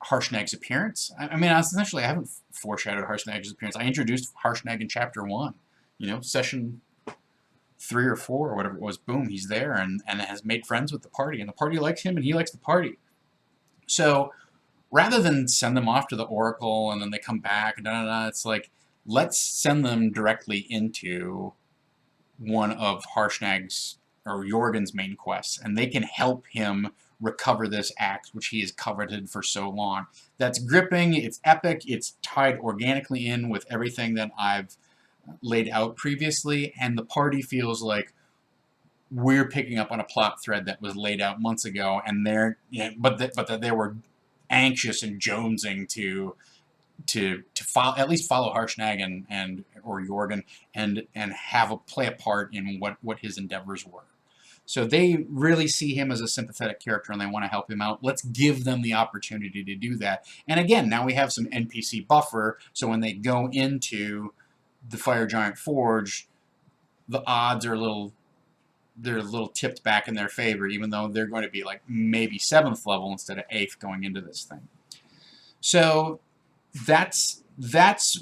Harshnag's appearance. I mean, essentially, I haven't foreshadowed Harshnag's appearance. I introduced Harshnag in Chapter 1. You know, session 3 or 4 or whatever it was, boom, he's there and has made friends with the party. And the party likes him and he likes the party. So rather than send them off to the Oracle and then they come back, it's like, let's send them directly into one of Harshnag's or Jorgen's main quests, and they can help him recover this axe, which he has coveted for so long. That's gripping, it's epic, it's tied organically in with everything that I've laid out previously, and the party feels like we're picking up on a plot thread that was laid out months ago, and but that they were anxious and jonesing to follow, at least follow Harshnag and or Jorgen and play a part in what his endeavors were. So they really see him as a sympathetic character and they want to help him out. Let's give them the opportunity to do that. And again, now we have some NPC buffer, so when they go into the Fire Giant Forge, the odds are they're a little tipped back in their favor, even though they're going to be like maybe 7th level instead of 8th going into this thing. So that's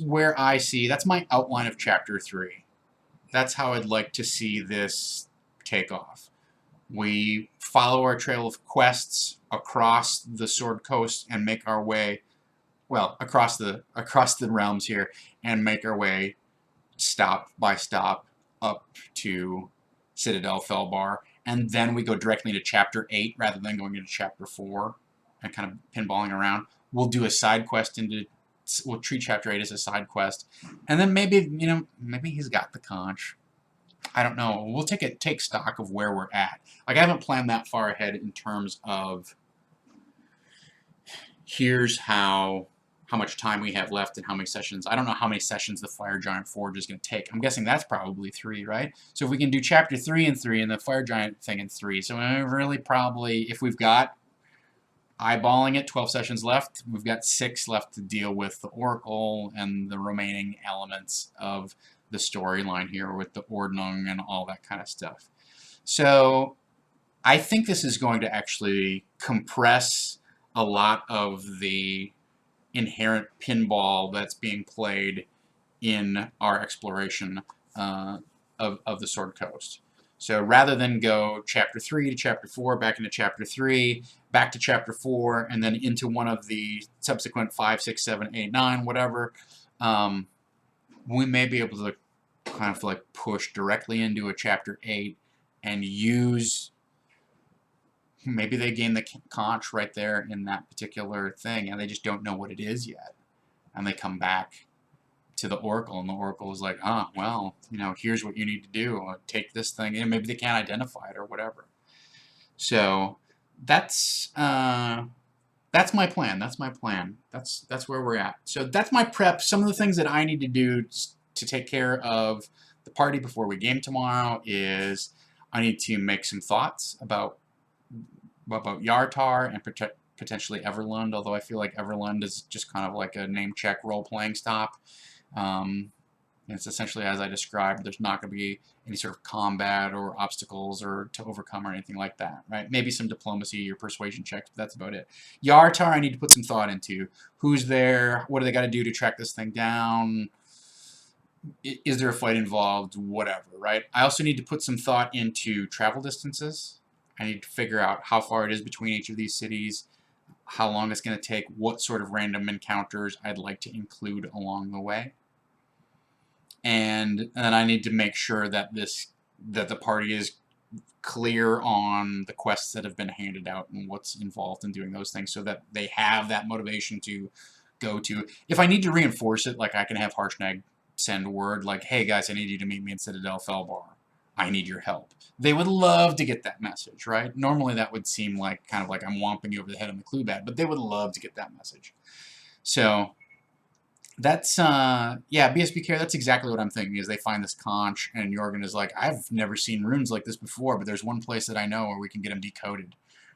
where I see, that's my outline of Chapter 3. That's how I'd like to see this take off. We follow our trail of quests across the Sword Coast and make our way, well, across the realms here, and make our way stop by stop up to Citadel Felbar, and then we go directly into Chapter 8 rather than going into Chapter 4 and kind of pinballing around. We'll do a side quest we'll treat Chapter 8 as a side quest, and then maybe, maybe he's got the conch. I don't know. We'll take stock of where we're at. Like, I haven't planned that far ahead in terms of here's how much time we have left and how many sessions. I don't know how many sessions the Fire Giant Forge is going to take. I'm guessing that's probably 3, right? So if we can do Chapter 3 in 3 and the Fire Giant thing in 3, so really probably, if we've got, eyeballing it, 12 sessions left, we've got 6 left to deal with the Oracle and the remaining elements of the storyline here with the Ordnung and all that kind of stuff. So I think this is going to actually compress a lot of the inherent pinball that's being played in our exploration of the Sword Coast. So rather than go Chapter 3 to Chapter 4, back into Chapter 3, back to Chapter 4, and then into one of the subsequent 5, 6, 7, 8, 9, whatever, we may be able to kind of like push directly into a Chapter 8 and use, maybe they gain the conch right there in that particular thing and they just don't know what it is yet. And they come back to the Oracle and the Oracle is like, well, here's what you need to do. Take this thing, and maybe they can't identify it or whatever. So that's my plan. That's my plan. That's where we're at. So that's my prep. Some of the things that I need to do to take care of the party before we game tomorrow is I need to make some thoughts about Yartar and potentially Everlund, although I feel like Everlund is just kind of like a name check role-playing stop. It's essentially as I described. There's not going to be any sort of combat or obstacles or to overcome or anything like that, right? Maybe some diplomacy or persuasion checks, but that's about it. Yartar, I need to put some thought into. Who's there? What do they got to do to track this thing down? Is there a fight involved? Whatever, right? I also need to put some thought into travel distances. I need to figure out how far it is between each of these cities, how long it's going to take, what sort of random encounters I'd like to include along the way. And then I need to make sure that the party is clear on the quests that have been handed out and what's involved in doing those things so that they have that motivation to go to. If I need to reinforce it, like I can have Harshnag send word like, hey guys, I need you to meet me in Citadel Felbar. I need your help. They would love to get that message, right? Normally that would seem like kind of like I'm whomping you over the head on the clue bag, but they would love to get that message. So that's, yeah, BSB Care, that's exactly what I'm thinking, is they find this conch, and Jorgen is like, I've never seen runes like this before, but there's one place that I know where we can get them decoded,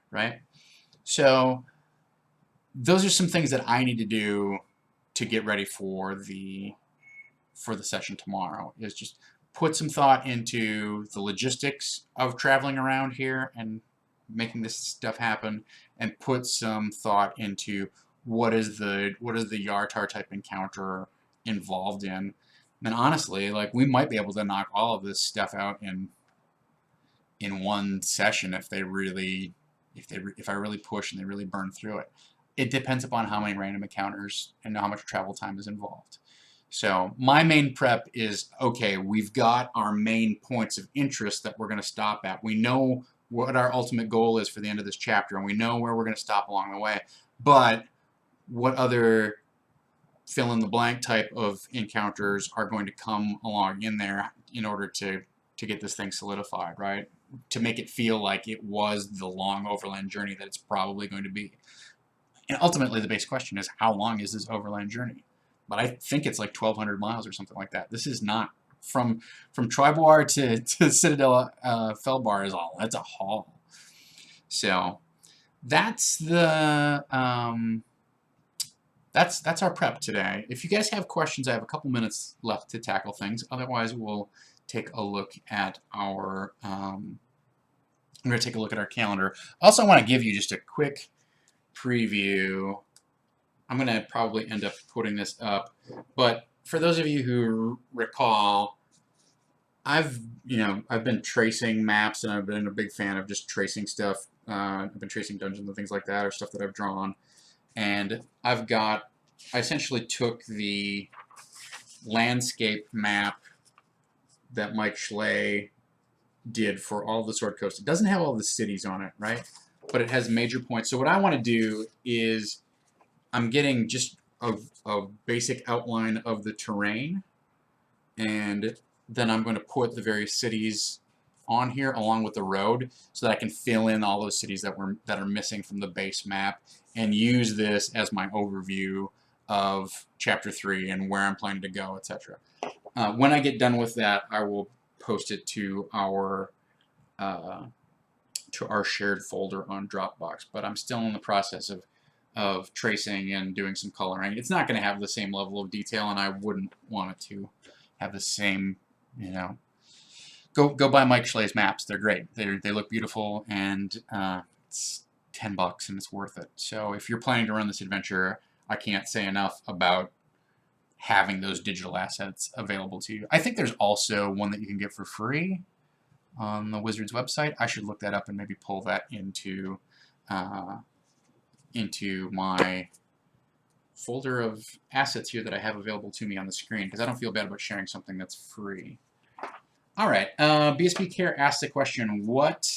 right? So those are some things that I need to do to get ready for the session tomorrow, is just put some thought into the logistics of traveling around here and making this stuff happen, and put some thought into what is the Yartar type encounter involved in. And honestly, like, we might be able to knock all of this stuff out in one session if I really push and they really burn through it. It depends upon how many random encounters and how much travel time is involved. So my main prep is, okay, we've got our main points of interest that we're going to stop at. We know what our ultimate goal is for the end of this chapter, and we know where we're going to stop along the way. But what other fill-in-the-blank type of encounters are going to come along in there in order to get this thing solidified, right? To make it feel like it was the long overland journey that it's probably going to be. And ultimately, the base question is, how long is this overland journey? But I think it's like 1,200 miles or something like that. This is not from Triboar to Citadel Felbar is all. That's a haul. So that's the that's our prep today. If you guys have questions, I have a couple minutes left to tackle things. Otherwise, we'll take a look at our I'm going to take a look at our calendar. Also, I want to give you just a quick preview. I'm going to probably end up putting this up, but for those of you who recall, I've been tracing maps, and I've been a big fan of just tracing stuff. I've been tracing dungeons and things like that, or stuff that I've drawn. And I essentially took the landscape map that Mike Schley did for all the Sword Coast. It doesn't have all the cities on it, right? But it has major points. So what I want to do is I'm getting just a basic outline of the terrain, and then I'm going to put the various cities on here along with the road so that I can fill in all those cities that are missing from the base map, and use this as my overview of Chapter 3 and where I'm planning to go, etc. When I get done with that, I will post it to our shared folder on Dropbox. But I'm still in the process of tracing and doing some coloring. It's not going to have the same level of detail, and I wouldn't want it to have the same, Go buy Mike Schley's maps. They're great. They look beautiful, and it's $10 and it's worth it. So if you're planning to run this adventure, I can't say enough about having those digital assets available to you. I think there's also one that you can get for free on the Wizards website. I should look that up and maybe pull that into my folder of assets here that I have available to me on the screen, because I don't feel bad about sharing something that's free. All right, BSB Care asked the question, what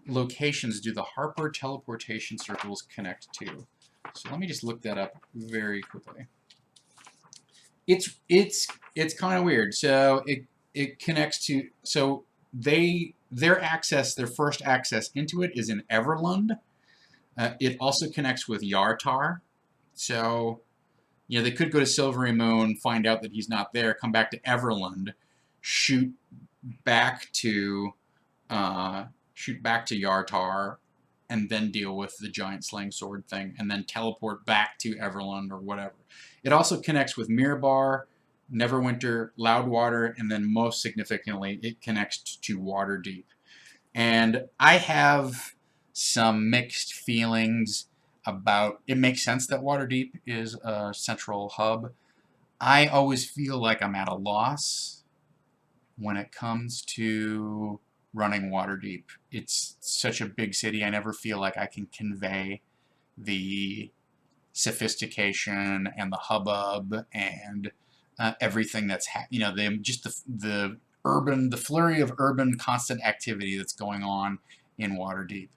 locations do the Harper teleportation circles connect to? So let me just look that up very quickly. It's kind of weird. So it connects to, so their first access into it is in Everlund. It also connects with Yartar. So they could go to Silvery Moon, find out that he's not there, come back to Everlund, shoot back to Yartar, and then deal with the giant slaying sword thing, and then teleport back to Everlund or whatever. It also connects with Mirabar, Neverwinter, Loudwater, and then most significantly, it connects to Waterdeep. And I have some mixed feelings about, it makes sense that Waterdeep is a central hub. I always feel like I'm at a loss when it comes to running Waterdeep. It's such a big city. I never feel like I can convey the sophistication and the hubbub and everything that's the flurry of urban constant activity that's going on in Waterdeep.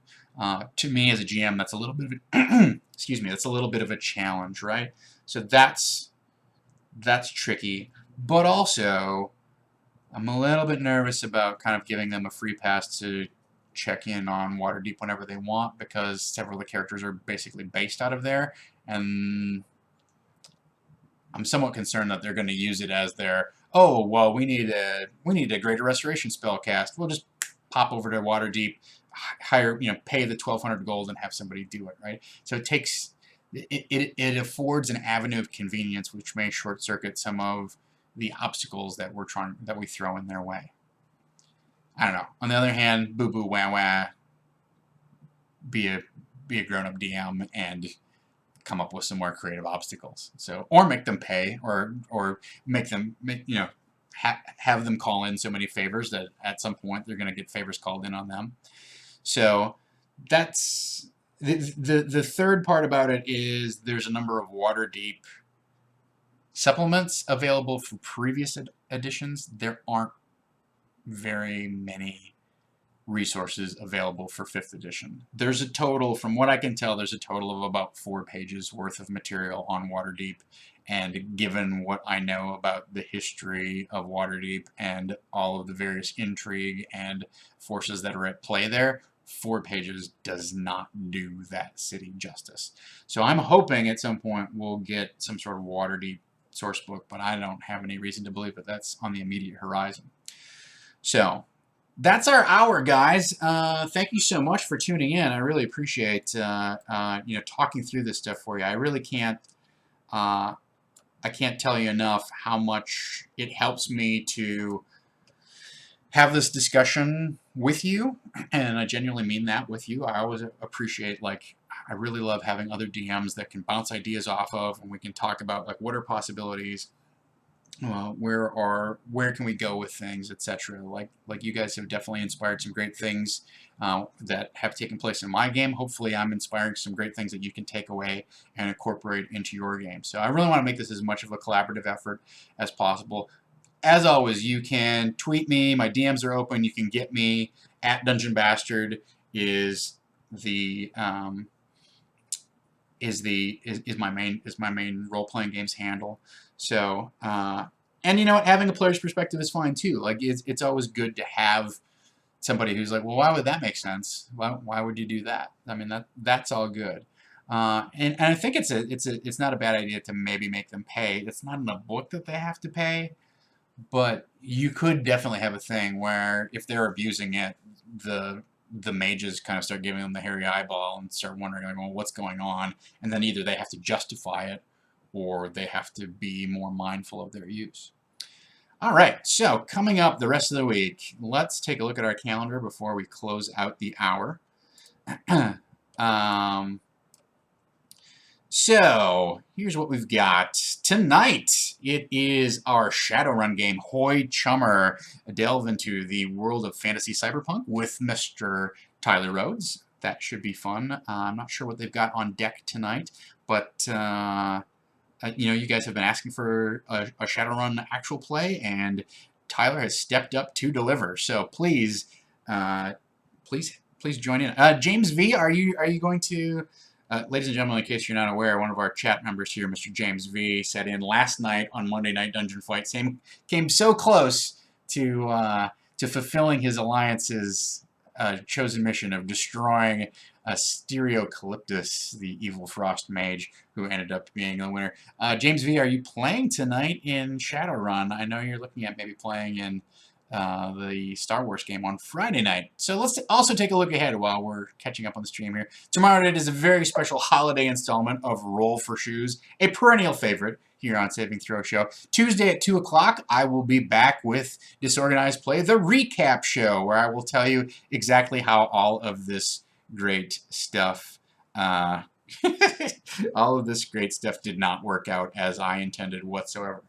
To me as a GM, that's a little bit of a that's a little bit of a challenge, right? So that's tricky, but also I'm a little bit nervous about kind of giving them a free pass to check in on Waterdeep whenever they want, because several of the characters are basically based out of there, and I'm somewhat concerned that they're going to use it as their, oh, well, we need a Greater Restoration spell cast. We'll just pop over to Waterdeep, hire, pay the 1,200 gold and have somebody do it, right? So it affords an avenue of convenience which may short circuit some of the obstacles that we throw in their way. I don't know. On the other hand, boo boo wah wah, be a grown-up DM and come up with some more creative obstacles. So, or make them pay, or make them have them call in so many favors that at some point they're going to get favors called in on them. So that's the third part about it is there's a number of Waterdeep supplements available for previous editions. There aren't very many resources available for 5th edition. There's a total, from what I can tell, there's a total of about 4 pages worth of material on Waterdeep, and given what I know about the history of Waterdeep and all of the various intrigue and forces that are at play there, 4 pages does not do that city justice. So I'm hoping at some point we'll get some sort of Waterdeep source book, but I don't have any reason to believe that that's on the immediate horizon. So that's our hour, guys. Thank you so much for tuning in. I really appreciate talking through this stuff for you. I really can't I can't tell you enough how much it helps me to have this discussion with you, and I genuinely mean that with you. I always appreciate, like, I really love having other DMs that can bounce ideas off of, and we can talk about, like, what are possibilities, where can we go with things, etc. Like you guys have definitely inspired some great things that have taken place in my game. Hopefully I'm inspiring some great things that you can take away and incorporate into your game. So I really want to make this as much of a collaborative effort as possible. As always, you can tweet me. My DMs are open. You can get me at Dungeon Bastard is my main role-playing games handle. So and you know what, having a player's perspective is fine too. Like it's always good to have somebody who's like, well, why would that make sense? Why would you do that? I mean, that's all good. And I think it's not a bad idea to maybe make them pay. It's not in the book that they have to pay, but you could definitely have a thing where if they're abusing it, the mages kind of start giving them the hairy eyeball and start wondering, like, well, what's going on? And then either they have to justify it or they have to be more mindful of their use. All right, so coming up the rest of the week, let's take a look at our calendar before we close out the hour. So here's what we've got. Tonight, it is our Shadowrun game, Hoy Chummer, a delve into the world of fantasy cyberpunk with Mr. Tyler Rhodes. That should be fun. I'm not sure what they've got on deck tonight, but you guys have been asking for a Shadowrun actual play, and Tyler has stepped up to deliver. So please join in. James V, are you going to? Ladies and gentlemen, in case you're not aware, one of our chat members here, Mr. James V, sat in last night on Monday Night Dungeon Fight. Came so close to fulfilling his alliance's chosen mission of destroying Stereocalyptus, the evil frost mage, who ended up being the winner. James V, are you playing tonight in Shadowrun? I know you're looking at maybe playing in the Star Wars game on Friday night. So let's also take a look ahead while we're catching up on the stream here. Tomorrow night is a very special holiday installment of Roll for Shoes, a perennial favorite here on Saving Throw Show. Tuesday at 2 o'clock, I will be back with Disorganized Play, the recap show, where I will tell you exactly how all of this great stuff all of this great stuff did not work out as I intended whatsoever.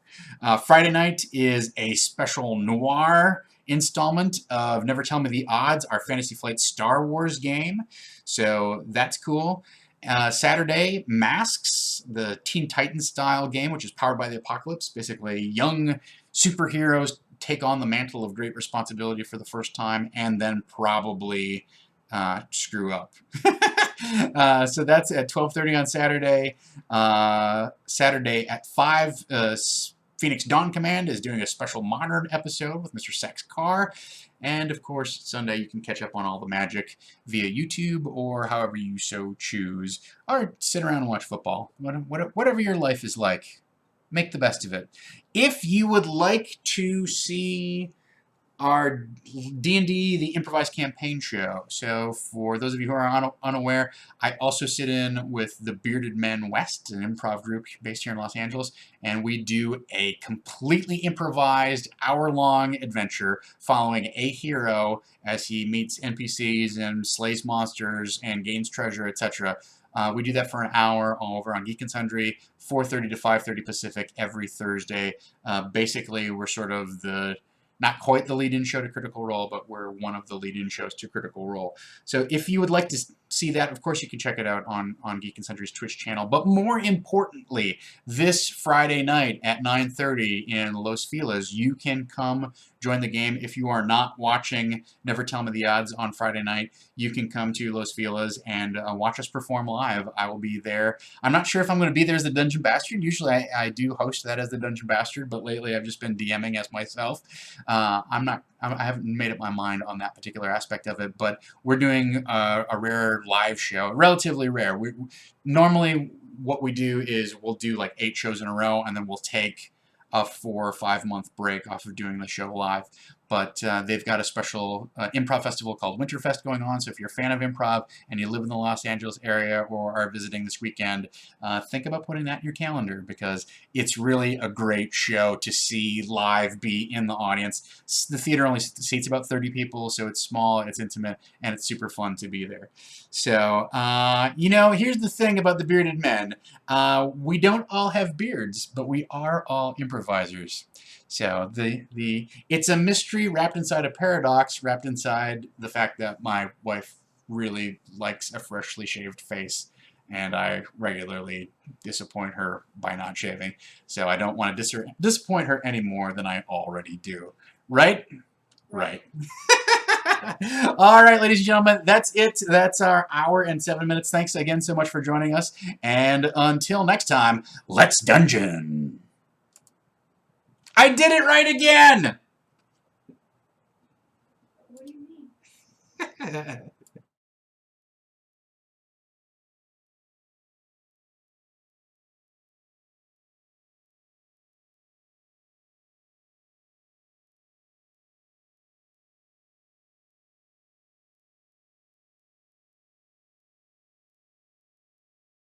Friday night is a special noir installment of Never Tell Me the Odds, our Fantasy Flight Star Wars game. So that's cool. Saturday, Masks, the Teen Titans style game, which is powered by the apocalypse. Basically, young superheroes take on the mantle of great responsibility for the first time and then probably screw up. So that's at 12:30 on Saturday. Saturday at 5, Phoenix Dawn Command is doing a special modern episode with Mr. Sex Carr. And of course, Sunday you can catch up on all the magic via YouTube or however you so choose. Or sit around and watch football. Whatever your life is like, make the best of it. If you would like to see our D&D, the Improvised Campaign show. So for those of you who are unaware, I also sit in with the Bearded Men West, an improv group based here in Los Angeles, and we do a completely improvised hour-long adventure following a hero as he meets NPCs and slays monsters and gains treasure, etc. We do that for an hour over on Geek and Sundry, 4:30 to 5:30 Pacific every Thursday. Basically, we're sort of not quite the lead-in show to Critical Role, but we're one of the lead-in shows to Critical Role. So if you would like to see that, of course, you can check it out on Geek and Sundry's Twitch channel. But more importantly, this Friday night at 9:30 in Los Feliz, you can come join the game. If you are not watching Never Tell Me the Odds on Friday night, you can come to Los Feliz and watch us perform live. I will be there. I'm not sure if I'm going to be there as the Dungeon Bastard. Usually I do host that as the Dungeon Bastard, but lately I've just been DMing as myself. I haven't made up my mind on that particular aspect of it, but we're doing a rare live show, relatively rare. Normally what we do is we'll do like 8 shows in a row, and then we'll take a 4 or 5 month break off of doing the show live. But they've got a special improv festival called Winterfest going on, so if you're a fan of improv and you live in the Los Angeles area or are visiting this weekend, think about putting that in your calendar, because it's really a great show to see live, be in the audience. The theater only seats about 30 people, so it's small, it's intimate, and it's super fun to be there. So, you know, here's the thing about the bearded men. We don't all have beards, but we are all improvisers. So it's a mystery wrapped inside a paradox, wrapped inside the fact that my wife really likes a freshly shaved face, and I regularly disappoint her by not shaving. So I don't want to disappoint her any more than I already do. Right? Right. All right, ladies and gentlemen, that's it. That's our hour and 7 minutes. Thanks again so much for joining us. And until next time, let's dungeon. I did it right again! What do you mean?